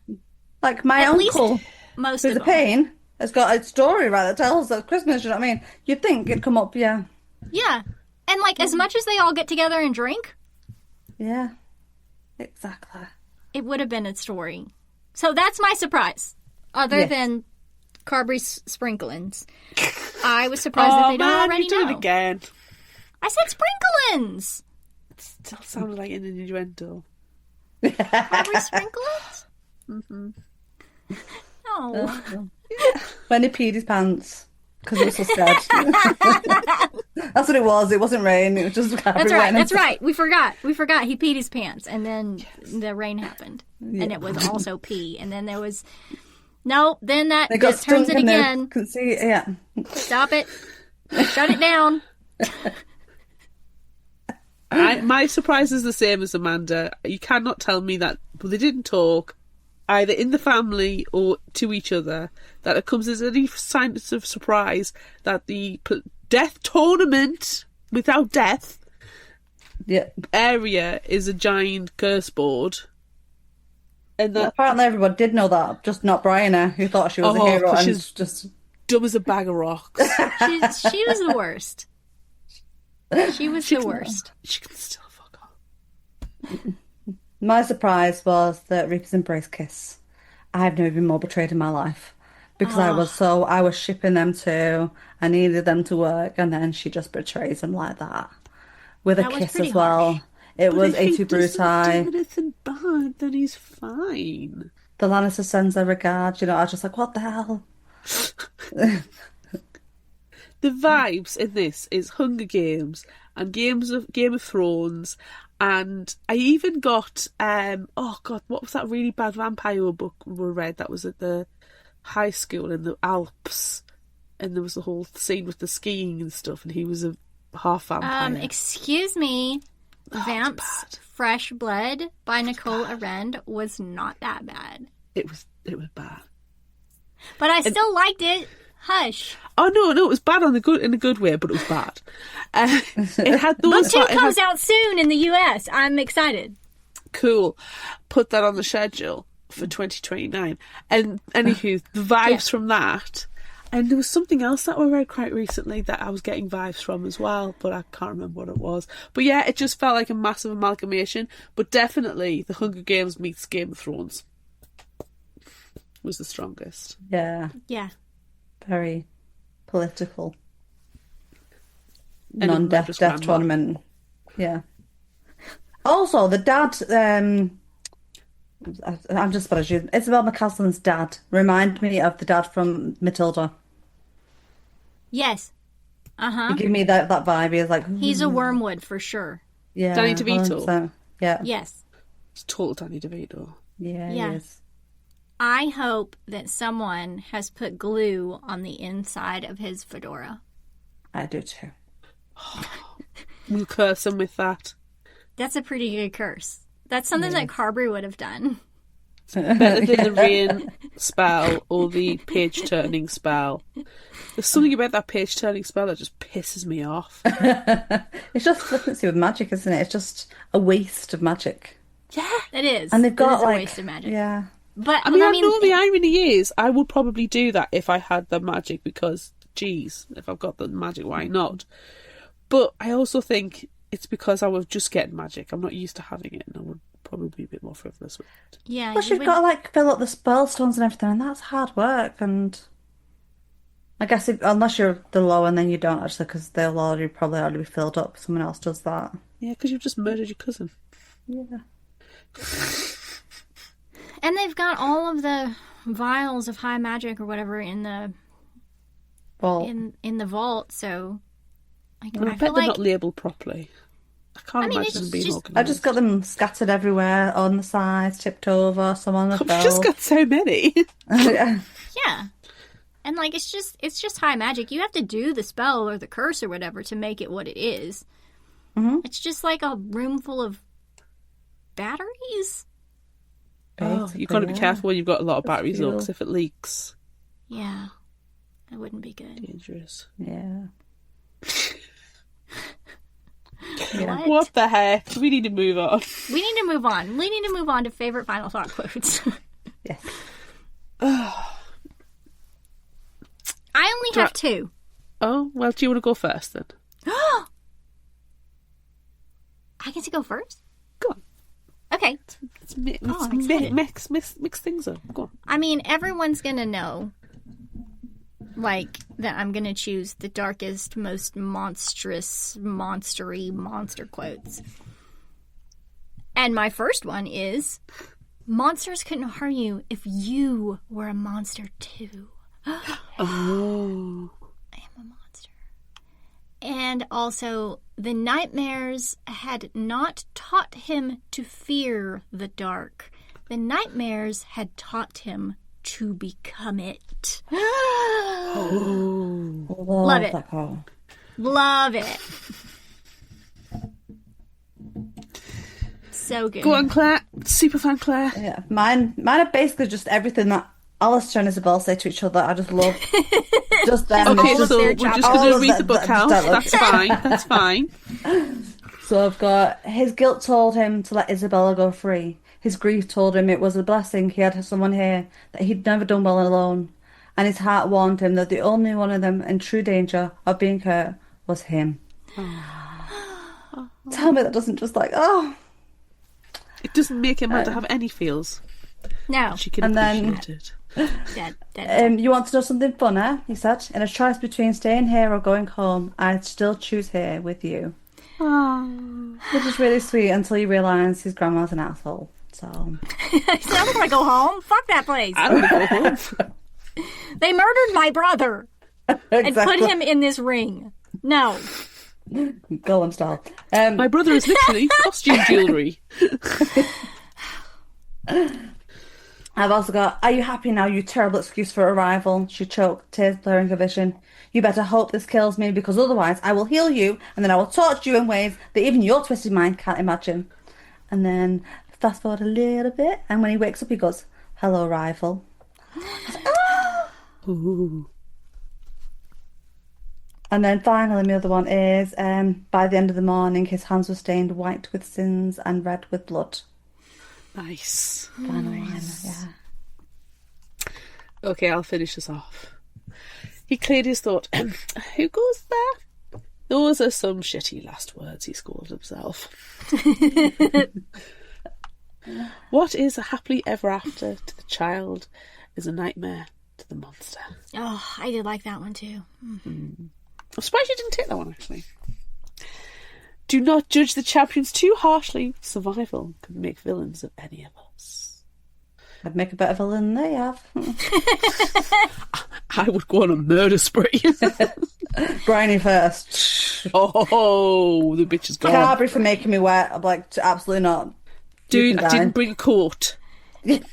like my At least uncle, most who's of a them. pain, has got a story that tells at Christmas. You know what I mean? You'd think it'd come up. Yeah. Yeah. And like as much as they all get together and drink, Yeah. Exactly. it would have been a story. So that's my surprise. Other Yes. than Carberry's sprinklings. I was surprised that they don't man, already you do know. it again. I said sprinklings. Still sounded like an innuendo. Carberry sprinklings? Mm-hmm. No. When he peed his pants because he was so scared. That's what it was. It wasn't rain. It was just That's right. That's right. We forgot. He peed his pants, and then the rain happened, and it was also pee, and then there was Then that They got turns stunk it in there. again. Couldn't see it. Yeah. Stop it. Shut it down. My surprise is the same as Amanda. You cannot tell me that they didn't talk either in the family or to each other, that it comes as any sign of surprise that the death tournament without death Yeah. area is a giant curse board. And that Apparently everybody did know that, just not Bryana, who thought she was a hero 'cause and she's just... dumb as a bag of rocks. She was the worst. She was the worst. She can still fuck off. My surprise was that Reaper's Embrace kiss. I've never been more betrayed in my life. Because I was shipping them too. I needed them to work, and then she just betrays them like that. with a That was kiss pretty as well. harsh. It But was if he A2 doesn't Brutai. do anything bad, then he's fine. The Lannister sends their regards. You know, I was just like, what the hell? The vibes in this is Hunger Games and Game of Thrones, and I even got oh god, what was that really bad vampire book we read that was at the high school in the Alps, and there was the whole scene with the skiing and stuff, and he was a half vampire. Excuse me. Oh, Vamps bad. Fresh Blood by Nicole Arend was not that bad. It was bad. But I still liked it. Hush. Oh no, it was bad in a good way, but it was bad. It had those. Book 2 comes out soon in the US. I'm excited. Cool. Put that on the schedule for 2029. And anywho, the vibes from that. And there was something else that I read quite recently that I was getting vibes from as well, but I can't remember what it was. But yeah, it just felt like a massive amalgamation. But definitely, The Hunger Games meets Game of Thrones was the strongest. Yeah. Yeah. Very political. And Non-death just death grandma. tournament. Yeah. Also, the dad, I'm just about to shoot. Isabel McCaslin's dad remind me of the dad from Matilda. Yes. Uh-huh. He give me that vibe. He's like, He's a wormwood for sure. yeah, Danny DeVito. 100%. Yeah. Yes. It's total Danny DeVito. Yeah, Yeah. he is. I hope that someone has put glue on the inside of his fedora. I do too. We'll curse him with that. That's a pretty good curse. That's something that Carberry would have done. Better than the rain spell or the page turning spell. There's something about that page turning spell that just pisses me off. It's just flippancy with magic, isn't it? It's just a waste of magic. Yeah, it is. And they've It got is a like, waste of magic. yeah. But I mean, know the irony is, I would probably do that if I had the magic because, geez, if I've got the magic, why not? But I also think it's because I was just getting magic. I'm not used to having it, and I would probably be a bit more frivolous with it. yeah, Plus, you you've would- got to like fill up the spell stones and everything, and that's hard work. And I guess unless you're the low, and then you don't actually, because they'll probably already be filled up. Someone else does that. Yeah, because you've just murdered your cousin. Yeah. And they've got all of the vials of high magic or whatever in the Well, in the vault. So I And I feel bet they're like not labelled properly. I can't I mean, imagine it's them being just- organised. I just got them scattered everywhere on the sides, tipped over, some on the I've belt. just got so many. Yeah. yeah. And like it's just high magic. You have to do the spell or the curse or whatever to make it what it is. Mhm. It's just like a room full of batteries. Oh, you've got to be careful when you've got a lot of batteries though, fuel. because if it leaks, Yeah, that wouldn't be good. dangerous. Yeah. What the heck? We need to move on. We need to move on. We need to move on to favorite final thought quotes. Yes. I only have two. Oh, well, do you want to go first then? I get to go first? Go on. Okay. Let's I'm excited. mix things up. Go on. I mean, everyone's going to know, like, that I'm going to choose the darkest, most monstrous, monster quotes. And my first one is, monsters couldn't harm you if you were a monster too. Oh. I am a monster. And also, the nightmares had not taught him to fear the dark. The nightmares had taught him to become it. Love it. That quote. Love it. So good. Go on, Claire. Superfan Claire. Yeah. Mine are basically just everything that Alistair and Isabel say to each other. I just love just them. Okay, all of so their we're just chapters. going All to read of the book that out. dialogue. That's fine. That's fine. So I've got his guilt told him to let Isabella go free. His grief told him it was a blessing he had someone here, that he'd never done well alone. And his heart warned him that the only one of them in true danger of being hurt was him. Tell me that doesn't just like, oh. It doesn't make Amanda have any feels. No. She can And then- appreciate it. Dead. You want to know something funner? He said. In a choice between staying here or going home, I'd still choose here with you. Which is really sweet until you realise his grandma's an asshole. So I'm not gonna go home. Fuck that place. I don't want to go home. They murdered my brother and exactly. put him in this ring. No. Golem style. My brother is literally costume jewellery. I've also got, are you happy now, you terrible excuse for arrival? She choked, tears blurring her vision. You better hope this kills me, because otherwise I will heal you, and then I will torture you in ways that even your twisted mind can't imagine. And then fast forward a little bit, and when he wakes up he goes, hello, rival. Ooh. And then finally the other one is, by the end of the morning his hands were stained white with sins and red with blood. Nice. Final one, yeah. Okay, I'll finish this off. He cleared his thought. Who goes there? Those are some shitty last words, he scolded himself. What is a happily ever after to the child is a nightmare to the monster. Oh, I did like that one too. I'm surprised you didn't take that one, actually. Do not judge the champions too harshly. Survival can make villains of any of us. I'd make a better villain than they have. I would go on a murder spree. Briny first. Oh, the bitch is gone. Carberry for making me wet. I'm like, absolutely not. Dude, I didn't bring a coat. And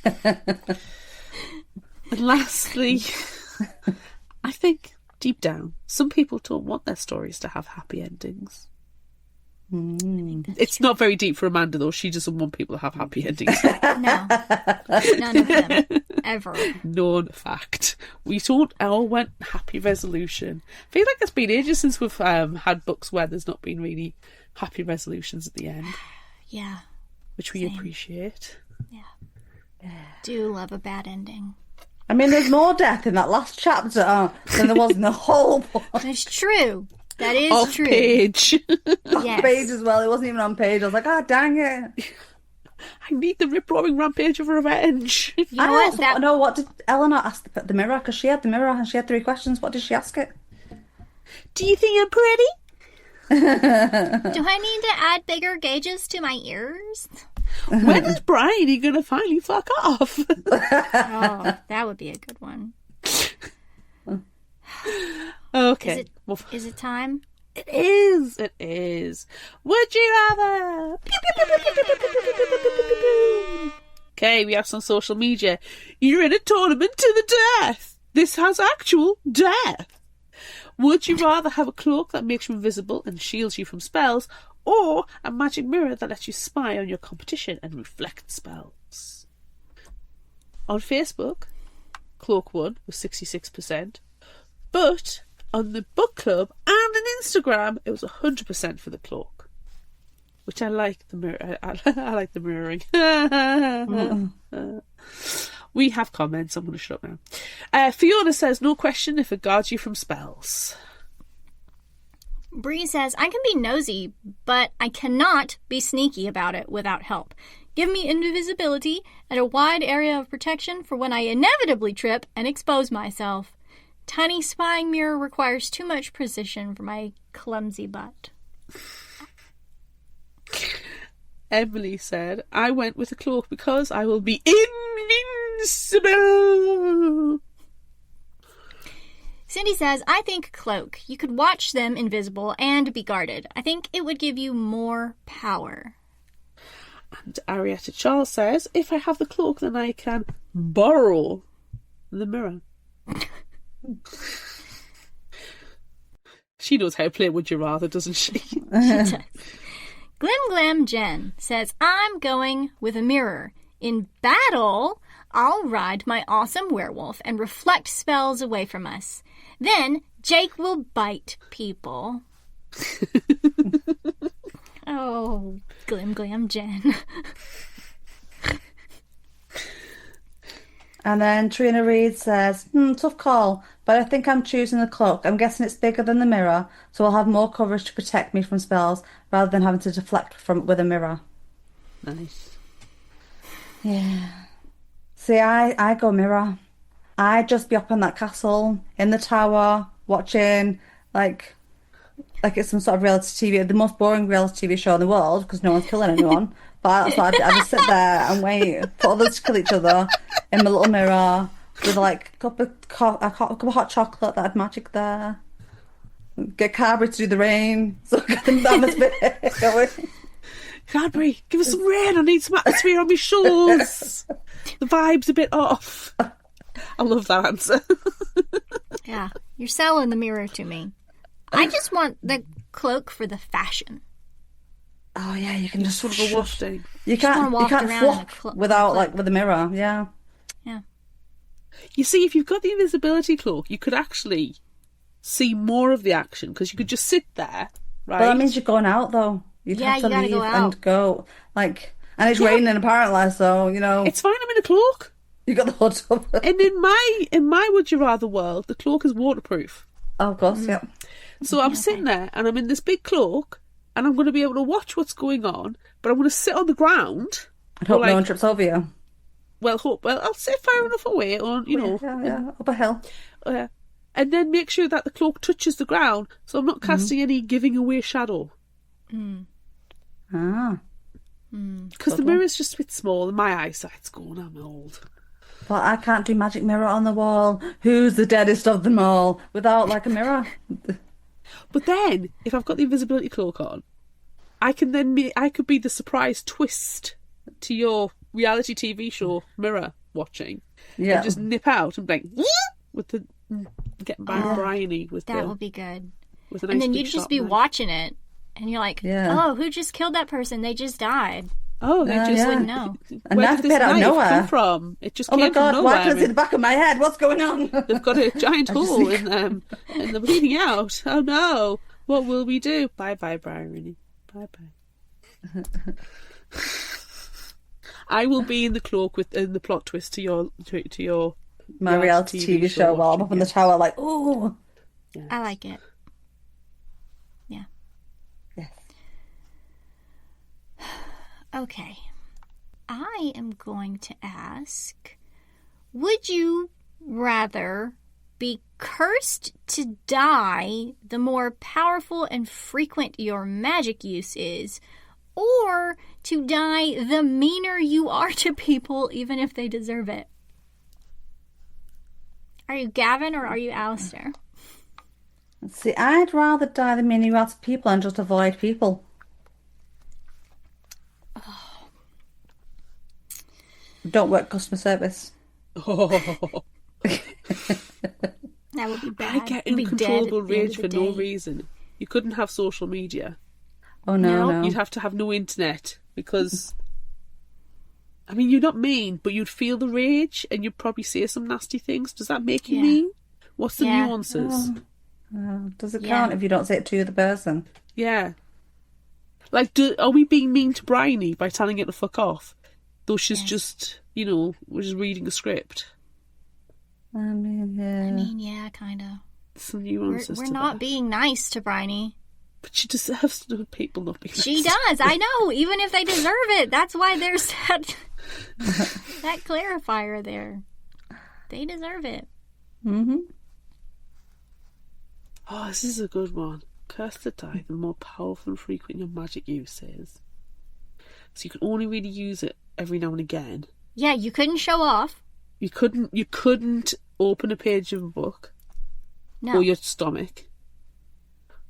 lastly, I think deep down, some people don't want their stories to have happy endings. It's not very deep for Amanda, though. She doesn't want people to have happy endings. No. None of them. Ever. Known fact. We don't all want happy resolution. I feel like it's been ages since we've had books where there's not been really happy resolutions at the end. Yeah. Which we appreciate. Yeah. Do love a bad ending. I mean, there's more death in that last chapter than there was in the whole book. That's true. That is Off true. page. Yes. Page as well. It wasn't even on page. I was like, ah, dang it. I need the rip-roaring rampage of revenge. You know I what? also want to know, what did Eleanor ask the mirror? Because she had the mirror and she had 3 questions. What did she ask it? Do you think I'm pretty? Do I need to add bigger gauges to my ears? When is Bryony going to finally fuck off? Oh, that would be a good one. Okay. Is it time? It is. It is. Would you rather? Okay, we have some social media. You're in a tournament to the death. This has actual death. Would you rather have a cloak that makes you invisible and shields you from spells, or a magic mirror that lets you spy on your competition and reflect spells? On Facebook, Cloak won with 66%, but on the book club and on Instagram, it was 100% for the cloak, which I like the mirror. I like the mirroring. We have comments. I'm going to shut up now. Fiona says, no question if it guards you from spells. Bree says, I can be nosy, but I cannot be sneaky about it without help. Give me invisibility and a wide area of protection for when I inevitably trip and expose myself. Tiny spying mirror requires too much precision for my clumsy butt. Emily said, I went with a cloak because I will be invincible. Cindy says, I think cloak. You could watch them invisible and be guarded. I think it would give you more power. And Arietta Charles says, if I have the cloak, then I can borrow the mirror. She knows how to play Would You Rather, doesn't she? She does. Glim Jen says, I'm going with a mirror. In battle, I'll ride my awesome werewolf and reflect spells away from us. Then Jake will bite people. Oh, Glim Jen. And then Trina Reid says, tough call, but I think I'm choosing the cloak. I'm guessing it's bigger than the mirror, so I'll have more coverage to protect me from spells rather than having to deflect with a mirror. Nice. Yeah. See, I go mirror. I'd just be up in that castle, in the tower, watching, like, like it's some sort of reality TV, the most boring reality TV show in the world because no one's killing anyone. But so I just sit there and wait for others to kill each other in my little mirror with like a cup of hot chocolate that had magic there. Get Cadbury to do the rain, so get them atmosphere going. Cadbury, give us some rain. I need some atmosphere on my shoulders. The vibe's a bit off. I love that answer. Yeah, you're selling the mirror to me. I just want the cloak for the fashion. Oh yeah, you can just sort of a wafting. You can't walk around flop without like with a mirror. Yeah. Yeah. You see, if you've got the invisibility cloak, you could actually see more of the action because you could just sit there, right? Well, that means you're going out though. You'd have to leave and go like, and it's raining apparently, so you know it's fine. I'm in a cloak. You got the hood up. And in my Would You Rather world, the cloak is waterproof. Oh, of course, yeah. So I'm sitting there and I'm in this big cloak and I'm going to be able to watch what's going on, but I'm going to sit on the ground. I hope no one trips over you. Well, I'll sit far enough away, or up a hill. And then make sure that the cloak touches the ground, so I'm not casting any giving away shadow. Because the mirror's just a bit small, and my eyesight's going. I'm old. But I can't do magic mirror on the wall. Who's the deadest of them all? Without like a mirror. But then, if I've got the invisibility cloak on, I could be the surprise twist to your reality TV show mirror watching. Yeah. And just nip out and bang with the getting by Bryony with that would be good. With a nice and then you'd just be watching it, and you're like, "Oh, who just killed that person? They just died." Oh, they just wouldn't know. And where did this knife come from? It just came from nowhere. Why can I see the back of my head? What's going on? They've got a giant hole in them, and they're bleeding out. Oh no! What will we do? Bye, Bryony. Bye. I will be in the cloak in the plot twist to your my reality TV show while I'm up in the tower, like, ooh. Yes. I like it. Yeah. Yes. Okay. I am going to ask, would you rather be cursed to die the more powerful and frequent your magic use is, or to die the meaner you are to people even if they deserve it? Are you Gavin or are you Alistair? See, I'd rather die the meaner you are to people and just avoid people. Oh. Don't work customer service. Oh. That would be bad. I get uncontrollable rage for no reason. You couldn't have social media. Oh no. You'd have to have no internet because I mean, you're not mean, but you'd feel the rage and you'd probably say some nasty things. Does that make you mean? What's the nuances? Does it count if you don't say it to the person? Yeah. Like, are we being mean to Bryony by telling her to fuck off? Though she's just, we're just reading a script. I mean, yeah, kind of. Some nuances We're not being nice to Bryony. But she deserves to know people not being nice. She does, I know, even if they deserve it. That's why there's that clarifier there. They deserve it. Mm-hmm. Oh, this is a good one. Cursed to die, the more powerful and frequent your magic use is. So you can only really use it every now and again. Yeah, you couldn't show off. You couldn't open a page of a book. No. Or your stomach.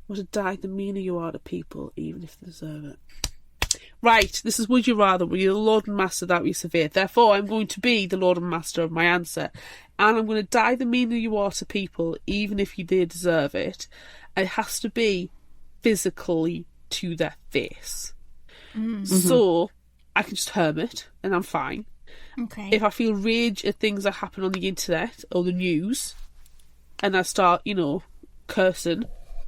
Or to die the meaner you are to people, even if they deserve it. Right, this is Would You Rather, where you're the Lord and Master that we survey. Therefore, I'm going to be the Lord and Master of my answer. And I'm going to die the meaner you are to people, even if they deserve it. It has to be physically to their face. Mm-hmm. So, I can just hermit, and I'm fine. Okay. If I feel rage at things that happen on the internet or the news, and I start, cursing,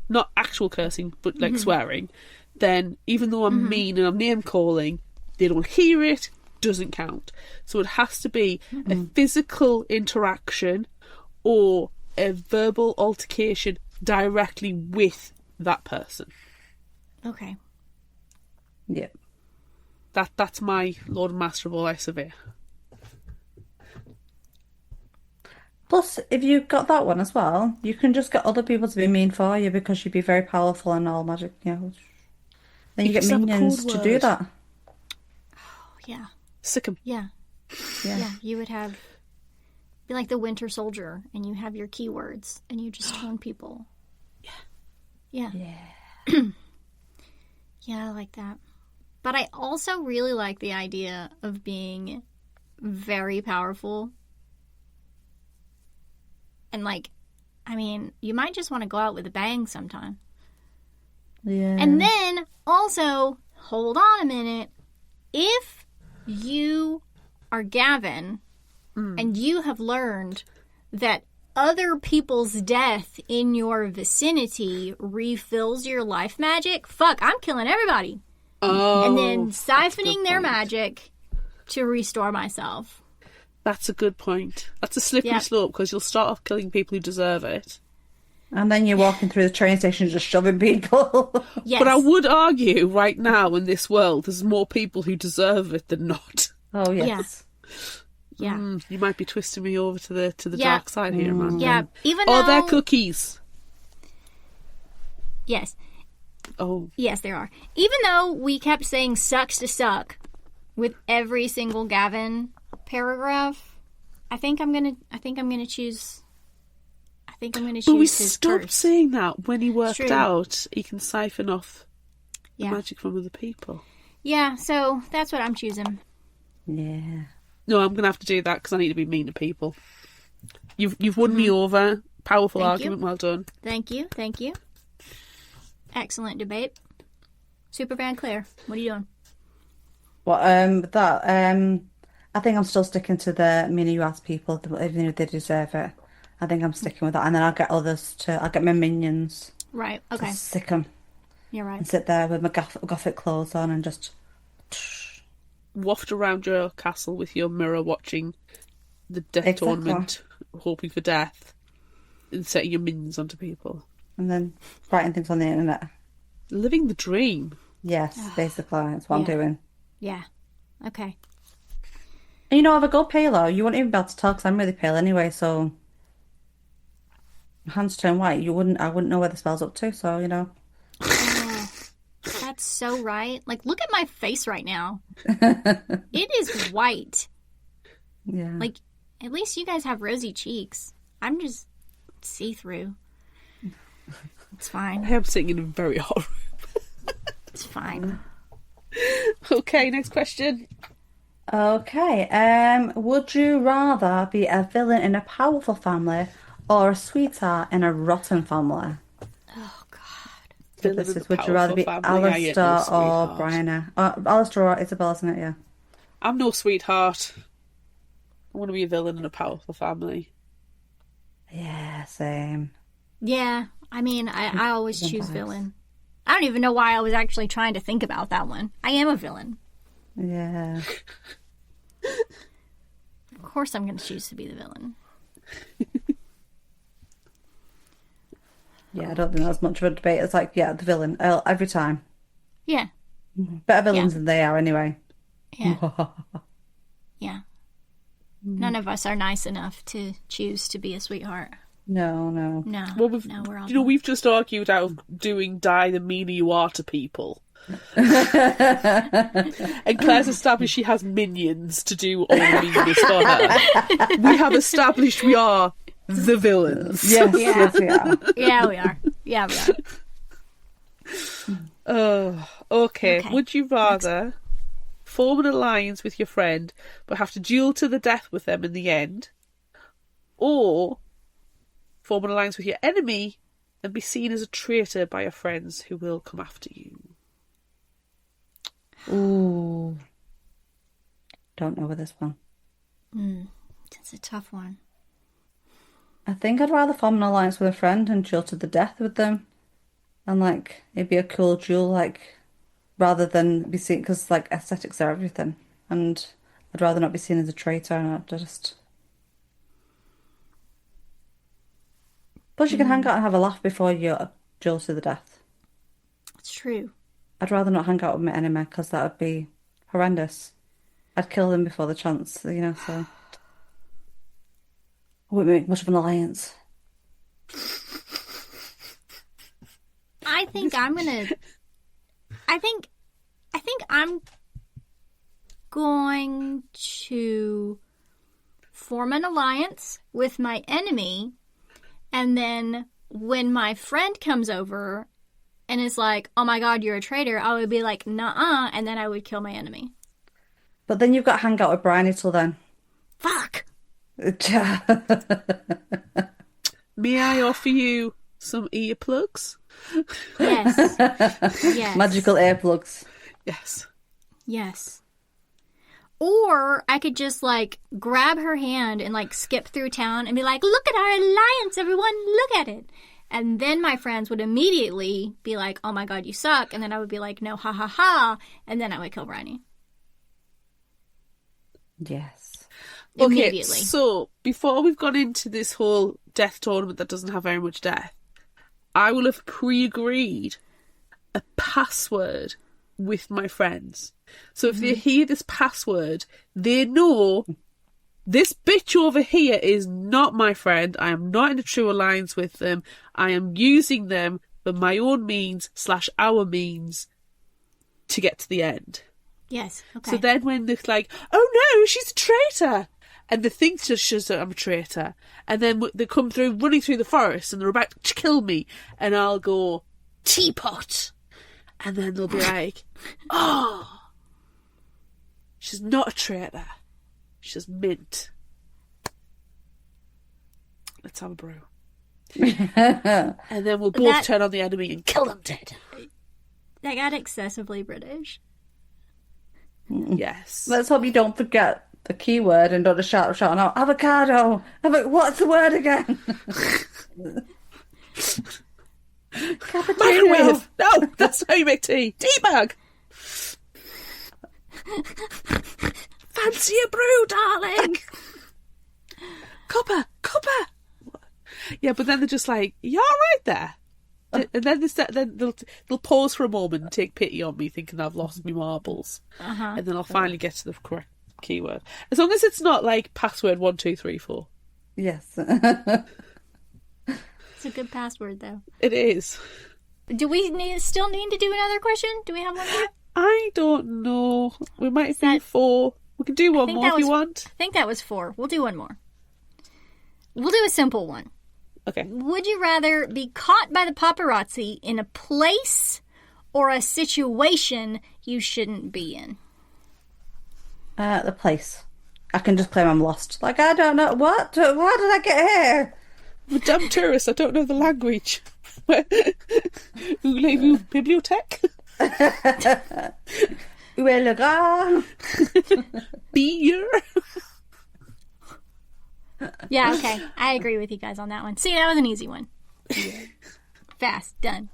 not actual cursing, but like swearing, then even though I'm mean and I'm name calling, they don't hear it, doesn't count. So it has to be a physical interaction or a verbal altercation directly with that person. Okay. Yeah. That's my Lord and Master of all I survey. Plus, if you got that one as well, you can just get other people to be mean for you because you'd be very powerful and all magic, Then you You get just have a minions code to do word. that. Yeah. Sick 'em. Yeah. Yeah. Yeah. You would be like the Winter Soldier, and you have your keywords, and you just turn people. Yeah. Yeah. Yeah, I like that. But I also really like the idea of being very powerful. And you might just want to go out with a bang sometime. Yeah. And then also, hold on a minute. If you are Gavin and you have learned that other people's death in your vicinity refills your life magic, fuck, I'm killing everybody. Oh, And then siphoning that's a good their point. magic to restore myself. That's a good point. That's a slippery Yeah. slope because you'll start off killing people who deserve it. And then you're walking through the train station just shoving people. Yes. But I would argue right now in this world, there's more people who deserve it than not. Oh, yes. Yeah. You might be twisting me over to the Yeah. dark side here, man. Yeah. Even Oh, though... they're cookies. Yes. Oh, Yes, there are. Even though we kept saying sucks to suck with every single Gavin paragraph, I think I'm gonna choose. but we his stopped first. saying that when he worked true. out he can siphon off the Yeah. magic from other people. Yeah, so that's what I'm choosing. Yeah. No, I'm gonna have to do that because I need to be mean to people. You've won me over. Powerful Thank argument. you. Well done. Thank you. Excellent debate. SuperFan Claire, what are you doing? Well, I think I'm still sticking to the meaning you ask people, even if they deserve it. I think I'm sticking with that. And then I'll get I'll get my minions Right. Okay. to sick them You're right. and sit there with my gothic clothes on and just... Waft around your castle with your mirror, watching the death Exactly. tournament, hoping for death, and setting your minions onto people. And then writing things on the internet. Living the dream. Yes, basically, that's what I'm Yeah. doing. Yeah. Okay. And if I go paler, you wouldn't even be able to tell because I'm really pale anyway, so... My hands turn white, I wouldn't know where the spell's up to, so, Oh, that's so right. Like, look at my face right now. It is white. Yeah. Like, at least you guys have rosy cheeks. I'm just see-through. It's I fine. am sitting in a very hot room. It's fine. Okay, next question. Okay, would you rather be a villain in a powerful family or a sweetheart in a rotten family? Oh, God. So Villain this in is, a would you rather be powerful family, I ain't no Alistair or sweetheart. Brianna? Alistair or Isabel, isn't it? Yeah. I'm no sweetheart. I want to be a villain in a powerful family. Yeah, same. Yeah, I mean, I always choose Vampires. villain. I don't even know why I was actually trying to think about that one. I am a villain. Yeah. Of course I'm going to choose to be the villain. Yeah, I don't think that's much of a debate. It's like, yeah, the villain, every time. Yeah, Better villains than they are anyway. yeah, yeah. None of us are nice enough to choose to be a sweetheart. No. No, Well, no, we're all... we've just argued out of doing die the meaner you are to people. And Claire's established she has minions to do all the meanness for her. We have established we are the villains. Yes, yes, we are. Yeah, we are. Yeah, we are. Okay. Okay. Would you rather form an alliance with your friend but have to duel to the death with them in the end, or form an alliance with your enemy and be seen as a traitor by your friends who will come after you? Ooh. Don't know with this one. It's a tough one. I think I'd rather form an alliance with a friend and duel to the death with them. And, it'd be a cool duel, rather than be seen, because, aesthetics are everything. And I'd rather not be seen as a traitor, and I'd just... Plus, you can hang out and have a laugh before you duel to the death. It's true. I'd rather not hang out with my enemy, because that would be horrendous. I'd kill them before the chance, so... Wouldn't make much of an alliance. I think I'm gonna. I think I'm going to form an alliance with my enemy, and then when my friend comes over and is like, "Oh my God, you're a traitor," I would be like, "Nuh-uh," and then I would kill my enemy. But then you've got to hang out with Bryony till then. Fuck. May I offer you some earplugs? Yes. Yes. Magical earplugs. Yes. Yes. Or I could just like grab her hand and like skip through town and be like, "Look at our alliance, everyone, look at it." And then my friends would immediately be like, "Oh my God, you suck." And then I would be like, "No, ha ha ha." And then I would kill Bryony. Yes. Okay, so before we've gone into this whole death tournament that doesn't have very much death, I will have pre-agreed a password with my friends. So if they hear this password, they know this bitch over here is not my friend. I am not in a true alliance with them. I am using them for my own means / our means to get to the end. Yes. Okay. So then when they're like, "Oh no, she's a traitor," and they think that I'm a traitor, and then they come through running through the forest and they're about to kill me, and I'll go, "Teapot," and then they'll be like, "Oh, she's not a traitor. She's mint. Let's have a brew." And then we'll both turn on the enemy and kill them dead. That got excessively British. Yes. Let's hope you don't forget the keyword and don't just shout out, "Avocado! What's the word again?" Cappuccino. Microwave! No, that's how you make tea. Tea bag! Fancy a brew, darling! Cuppa! Yeah, but then they're just like, "You all right there?" And then they'll pause for a moment and take pity on me, thinking I've lost my marbles. And then I'll finally get to the correct keyword. As long as it's not like password 1, 2, 3, 4. Yes. It's a good password, though. It is. Do we still need to do another question? Do we have one more? I don't know. We might be 4. We can do one more if you want. I think that was 4. We'll do one more. We'll do a simple one. Okay. Would you rather be caught by the paparazzi in a place or a situation you shouldn't be in? The place. I can just claim I'm lost. Like, I don't know. What? Why did I get here? I'm a damn tourist. I don't know the language. Voulez-vous bibliothèque? Où est le rat? Beer? Yeah, okay. I agree with you guys on that one. See, that was an easy one. Fast. Done.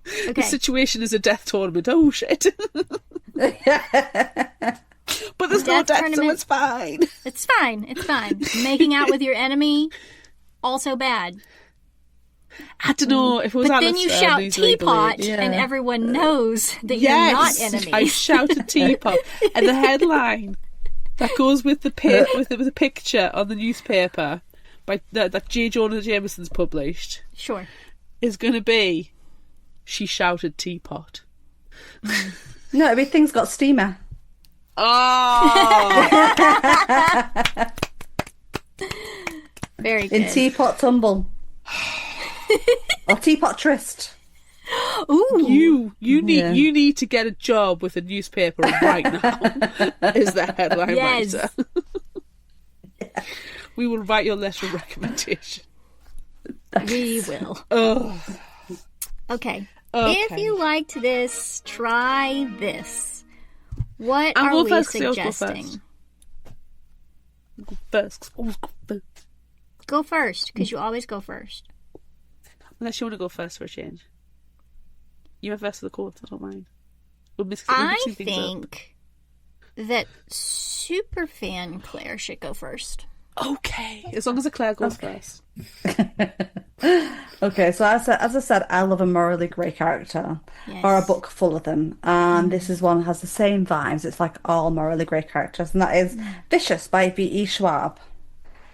Okay. The situation is a death tournament. Oh, shit. But there's no death, so it's fine. It's fine. It's fine. Making out with your enemy, also bad. I don't know if it was. But then you shout teapot, and everyone knows that you're not enemy. I shouted teapot, and the headline that goes with the with the picture on the newspaper by that J. Jonah Jameson's published. Sure. Is going to be, "She shouted teapot." No, everything's got steamer. Oh. Very good. In teapot tumble. Or teapot tryst. Ooh. You need to get a job with a newspaper right now. Is the headline writer. We will write your letter of recommendation. We will. Oh. Okay. If you liked this, try this. What are we suggesting? Go first. Go first, because you always go first. Unless you want to go first for a change. You have first for the chords, I don't mind. I think that SuperFan Claire should go first. Okay, as long as the Claire goes first. Okay, so as I said, I love a morally grey character, or a book full of them, and this is one that has the same vibes. It's like all morally grey characters, and that is Vicious by V.E. Schwab.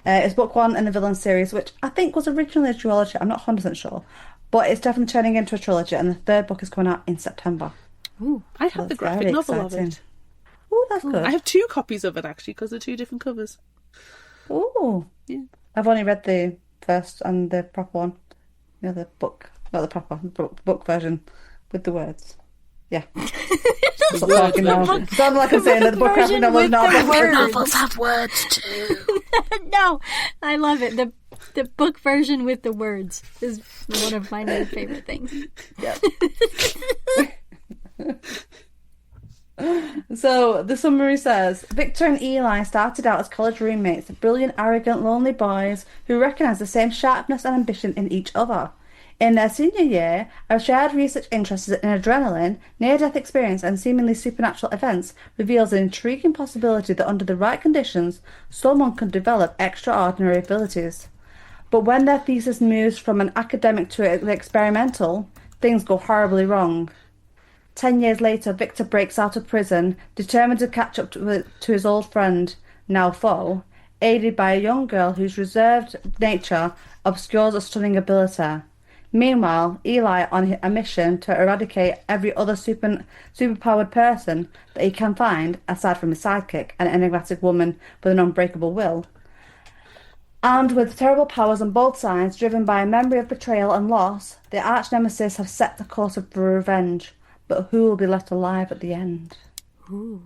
It's book 1 in the villain series, which I think was originally a duology. I'm not 100% sure. But it's definitely turning into a trilogy, and the 3rd book is coming out in September. Ooh, I have the graphic novel of it. Oh, that's good. I have 2 copies of it, actually, because they're 2 different covers. Oh. Yeah. I've only read the first and the proper one. You know, the book. Not the proper book version with the words. Yeah. Stop talking now. Sound like I'm saying that the book graphic novels Novels have words too. No, I love it. The book version with the words is one of my new favorite things. Yeah. So the summary says Victor and Eli started out as college roommates, brilliant, arrogant, lonely boys who recognised the same sharpness and ambition in each other. In their senior year, a shared research interest in adrenaline, near-death experience and seemingly supernatural events reveals an intriguing possibility that under the right conditions, someone could develop extraordinary abilities. But when their thesis moves from an academic to the experimental, things go horribly wrong. 10 years later, Victor breaks out of prison, determined to catch up to his old friend, now foe, aided by a young girl whose reserved nature obscures a stunning ability. Meanwhile, Eli, on a mission to eradicate every other superpowered person that he can find, aside from his sidekick, an enigmatic woman with an unbreakable will. Armed with terrible powers on both sides, driven by a memory of betrayal and loss, the arch-nemesis have set the course of revenge. But who will be left alive at the end? Ooh,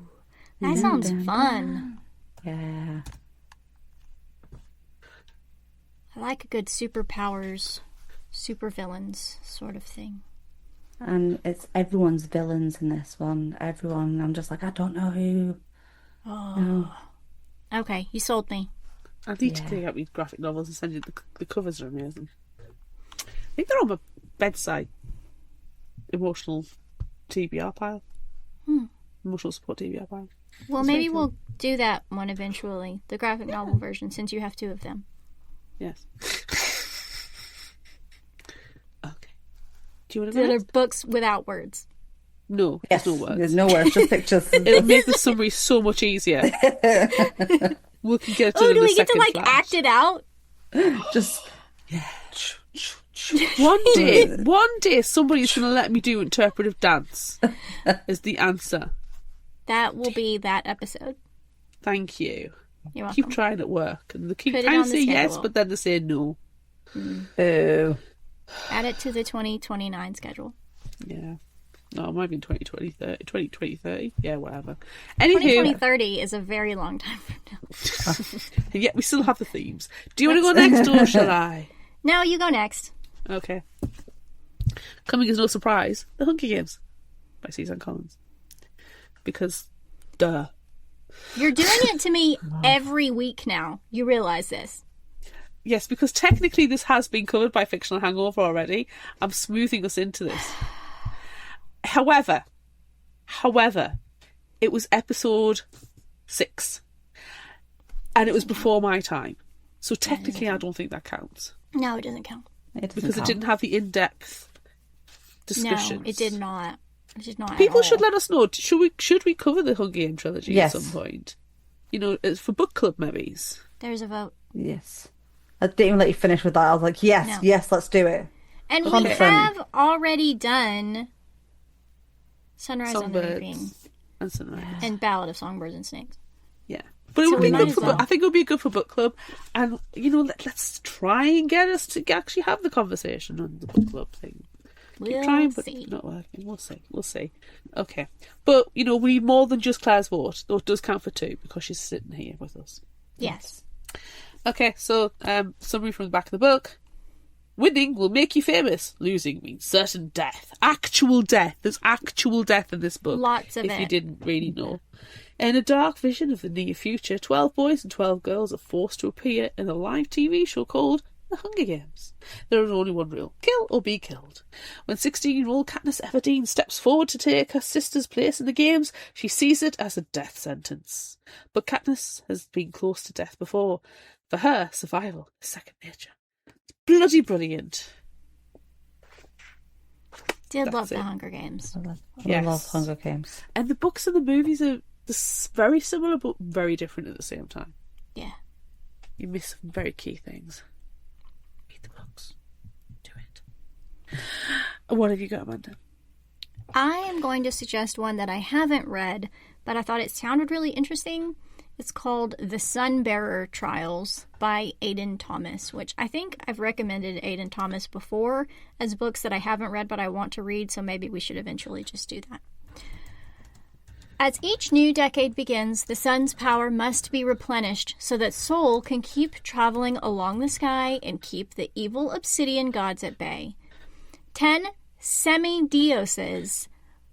that sounds fun. Yeah. I like a good superpowers, supervillains sort of thing. And it's everyone's villains in this one. Everyone. I'm just like, I don't know who. Oh. No. Okay, you sold me. I need to clear out these graphic novels and send you the covers are amazing. I think they're on my bedside emotional TBR pile. Emotional support TBR pile. Well, maybe we'll do that one eventually. The graphic novel version, since you have 2 of them. Yes. Okay. Do you want to That go are next? books without words. No, Yes, there's no words. there's no words, just pictures. It'll make the summary so much easier. We can get it done Oh, in do a we get to, second flash. act it out? Just One day somebody's going to let me do interpretive dance is the answer. That will be that episode. Thank you. You're welcome. Keep trying at work. And they keep Put it trying on to the say yes, schedule. but then they say no. Boo. Add it to the 2029 schedule. Yeah. No, it might be 2030. Yeah, whatever. Anywho, 2030 is a very long time from now. and yet we still have the themes. Do you want to go next or shall I? No, you go next. Okay. Coming as no surprise, The Hunger Games by Suzanne Collins. Because, duh. You're doing it to me every week now. You realize this. Yes, because technically this has been covered by Fictional Hangover already. I'm smoothing us into this. However, it was episode 6. And it was before my time. So technically I don't think that counts. No, it doesn't count. Because it didn't have the in-depth discussions. No, it did not. It did not. People at should all. let us know. Should we cover the Hunger Game trilogy Yes. at some point? You know, it's for book club maybe. There's a vote. Yes. I didn't even let you finish with that. I was like, yes, No. yes, let's do it. And we 100%. have already done Sunrise on the Songbirds Green and Sunrise. and Ballad of Songbirds and Snakes. Yeah. But it So would we be might good as for well. I think it would be good for book club, and you know, let's try and get us to actually have the conversation on the book club thing. Keep We'll trying, but see. it's not working. We'll see. Okay, but you know, we need more than just Claire's vote. Though it does count for 2 because she's sitting here with us. Yes. Okay, so summary from the back of the book. Winning will make you famous. Losing means certain death. Actual death. There's actual death in this book. Lots of if you it. didn't really know. In a dark vision of the near future, 12 boys and 12 girls are forced to appear in a live TV show called The Hunger Games. There is only one rule: kill or be killed. When 16-year-old Katniss Everdeen steps forward to take her sister's place in the games, she sees it as a death sentence. But Katniss has been close to death before. For her, survival is second nature. It's bloody brilliant. Did love it. the Hunger Games. I Yes. love Hunger Games. And the books and the movies are very similar but very different at the same time. Yeah. You miss some very key things. Read the books. Do it. What have you got, Amanda? I am going to suggest one that I haven't read, but I thought it sounded really interesting. It's called The Sunbearer Trials by Aidan Thomas, which I think I've recommended Aidan Thomas before as books that I haven't read but I want to read, so maybe we should eventually just do that. As each new decade begins, the sun's power must be replenished so that Sol can keep traveling along the sky and keep the evil obsidian gods at bay. 10 semidioses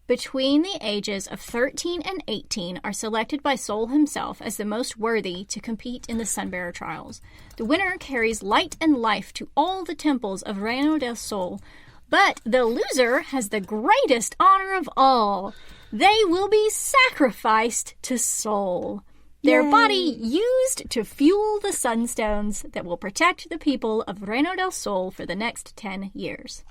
between the ages of 13 and 18 are selected by Sol himself as the most worthy to compete in the Sunbearer Trials. The winner carries light and life to all the temples of Reino del Sol, but the loser has the greatest honor of all. They will be sacrificed to Sol, their body used to fuel the sunstones that will protect the people of Reino del Sol for the next 10 years.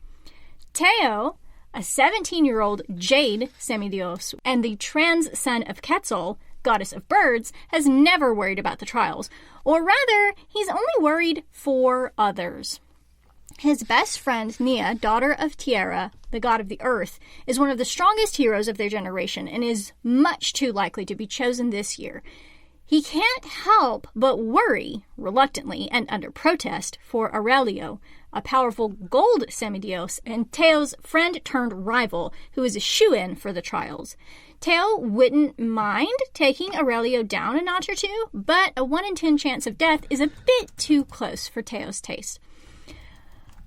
Teo, a 17-year-old jade semidios and the trans son of Quetzal, goddess of birds, has never worried about the trials. Or rather, he's only worried for others. His best friend, Nia, daughter of Tierra, the god of the earth, is one of the strongest heroes of their generation and is much too likely to be chosen this year. He can't help but worry, reluctantly and under protest, for Aurelio, a powerful gold semidios and Teo's friend-turned-rival, who is a shoo-in for the trials. Teo wouldn't mind taking Aurelio down a notch or two, but a 1 in 10 chance of death is a bit too close for Teo's taste.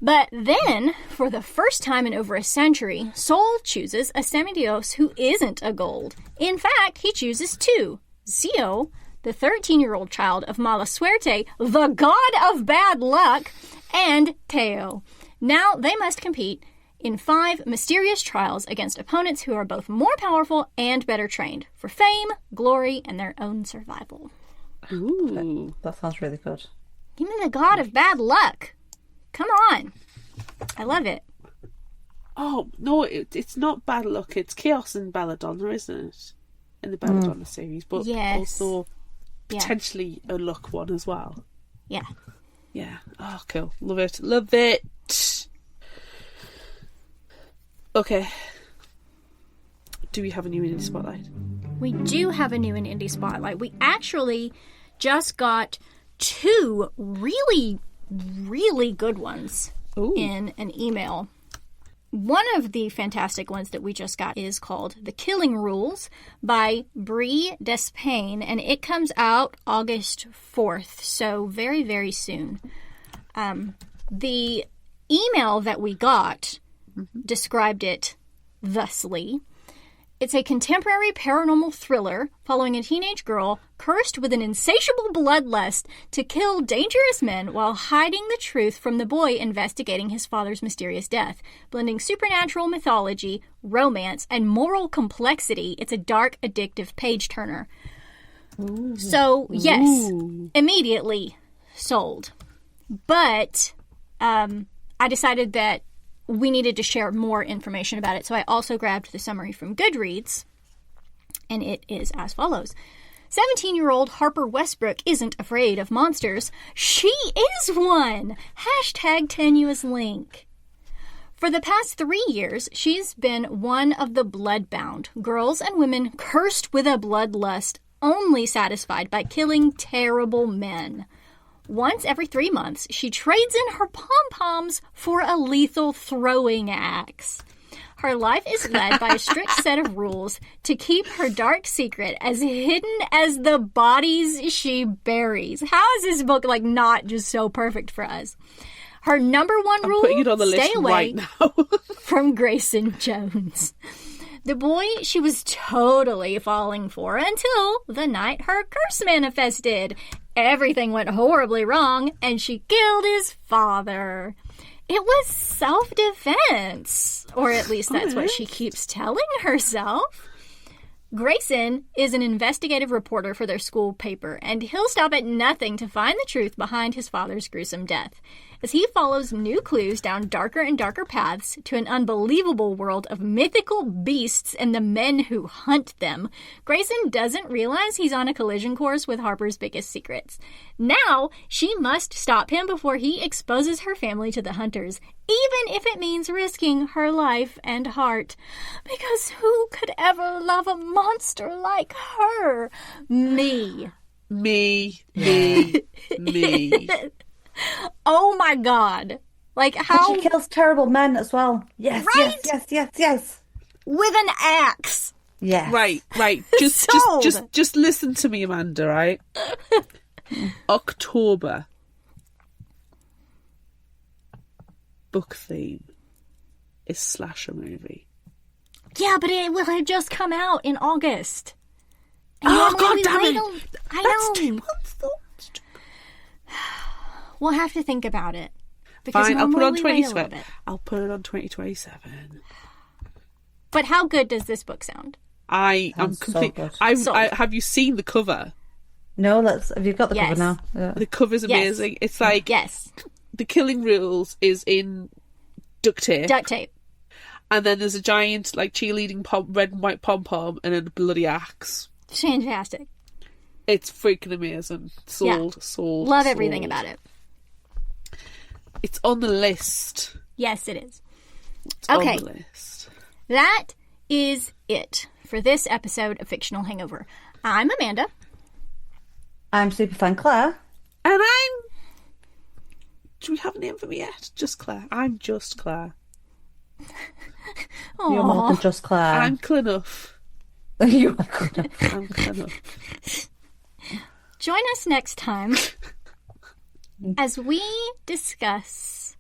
But then, for the first time in over a century, Sol chooses a semidios who isn't a gold. In fact, he chooses 2. Zio, the 13-year-old child of Mala Suerte, the god of bad luck, and Teo. Now they must compete in 5 mysterious trials against opponents who are both more powerful and better trained for fame, glory, and their own survival. Ooh. That sounds really good. Give me the god of bad luck. Come on. I love it. Oh, no, it's not bad luck. It's chaos and Belladonna, isn't it? In the Belladonna series, but also potentially a luck one as well. Yeah. Yeah. Oh, cool. Love it. Love it. Okay. Do we have a new indie spotlight? We do have a new and indie spotlight. We actually just got 2 really, really good ones in an email. One of the fantastic ones that we just got is called The Killing Rules by Brie Despain, and it comes out August 4th, so very, very soon. The email that we got described it thusly. It's a contemporary paranormal thriller following a teenage girl cursed with an insatiable bloodlust to kill dangerous men while hiding the truth from the boy investigating his father's mysterious death. Blending supernatural mythology, romance, and moral complexity, it's a dark, addictive page-turner. Ooh. So, yes, immediately sold. But I decided that we needed to share more information about it, so I also grabbed the summary from Goodreads, and it is as follows. 17-year-old Harper Westbrook isn't afraid of monsters. She is one! Hashtag tenuous link. For the past 3 years, she's been one of the bloodbound, girls and women cursed with a bloodlust, only satisfied by killing terrible men. Once every 3 months, she trades in her pom-poms for a lethal throwing axe. Her life is led by a strict set of rules to keep her dark secret as hidden as the bodies she buries. How is this book, not just so perfect for us? Her number one rule, putting it on the stay list away right now. from Grayson Jones. The boy she was totally falling for until the night her curse manifested. Everything went horribly wrong, and she killed his father. It was self-defense, or at least that's what she keeps telling herself. Grayson is an investigative reporter for their school paper, and he'll stop at nothing to find the truth behind his father's gruesome death. As he follows new clues down darker and darker paths to an unbelievable world of mythical beasts and the men who hunt them, Grayson doesn't realize he's on a collision course with Harper's biggest secrets. Now, she must stop him before he exposes her family to the hunters, even if it means risking her life and heart. Because who could ever love a monster like her? Me. Me. Oh my god. Like, how... And she kills terrible men as well. Yes, Right? yes. With an axe. Yes. Right. Just listen to me, Amanda, right? October. Book theme is slasher movie. Yeah, but it will have just come out in August. Oh, And God we damn wait it. I That's know. 2 months, though. We'll have to think about it. Because Fine, I'll put it on normally we wait a little 2027. bit. I'll put it on 2027. But how good does this book sound? I'm Sounds so complete. good. Sold. Have you seen the cover? No, have you got the Yes. cover now? Yeah. The cover's Yes. amazing. It's like Yes. the killing rules is in duct tape, Duct tape. and then there's a giant like cheerleading red and white pom pom, and then a bloody axe. Fantastic. It's freaking amazing. Sold. Love everything about it. It's on the list. Yes, it is. It's Okay. on the list. That is it for this episode of Fictional Hangover. I'm Amanda. I'm SuperFan Claire. And I'm... Do we have a name for me yet? Just Claire. I'm just Claire. You're more than just Claire. I'm Clenough. You are good. I'm Clenough. Join us next time as we discuss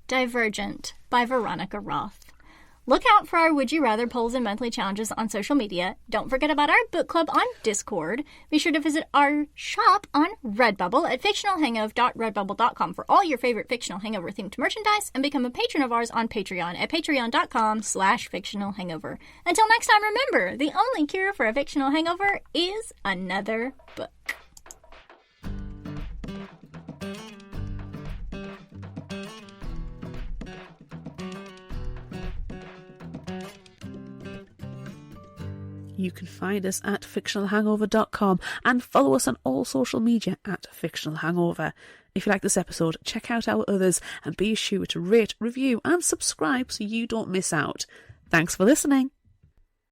Divergent by Veronica Roth. Look out for our Would You Rather polls and monthly challenges on social media. Don't forget about our book club on Discord. Be sure to visit our shop on Redbubble at fictionalhangover.redbubble.com for all your favorite Fictional Hangover themed merchandise, and become a patron of ours on Patreon at patreon.com/fictionalhangover. Until next time, remember, the only cure for a fictional hangover is another book. You can find us at fictionalhangover.com and follow us on all social media at Fictional Hangover. If you like this episode, check out our others and be sure to rate, review and subscribe so you don't miss out. Thanks for listening.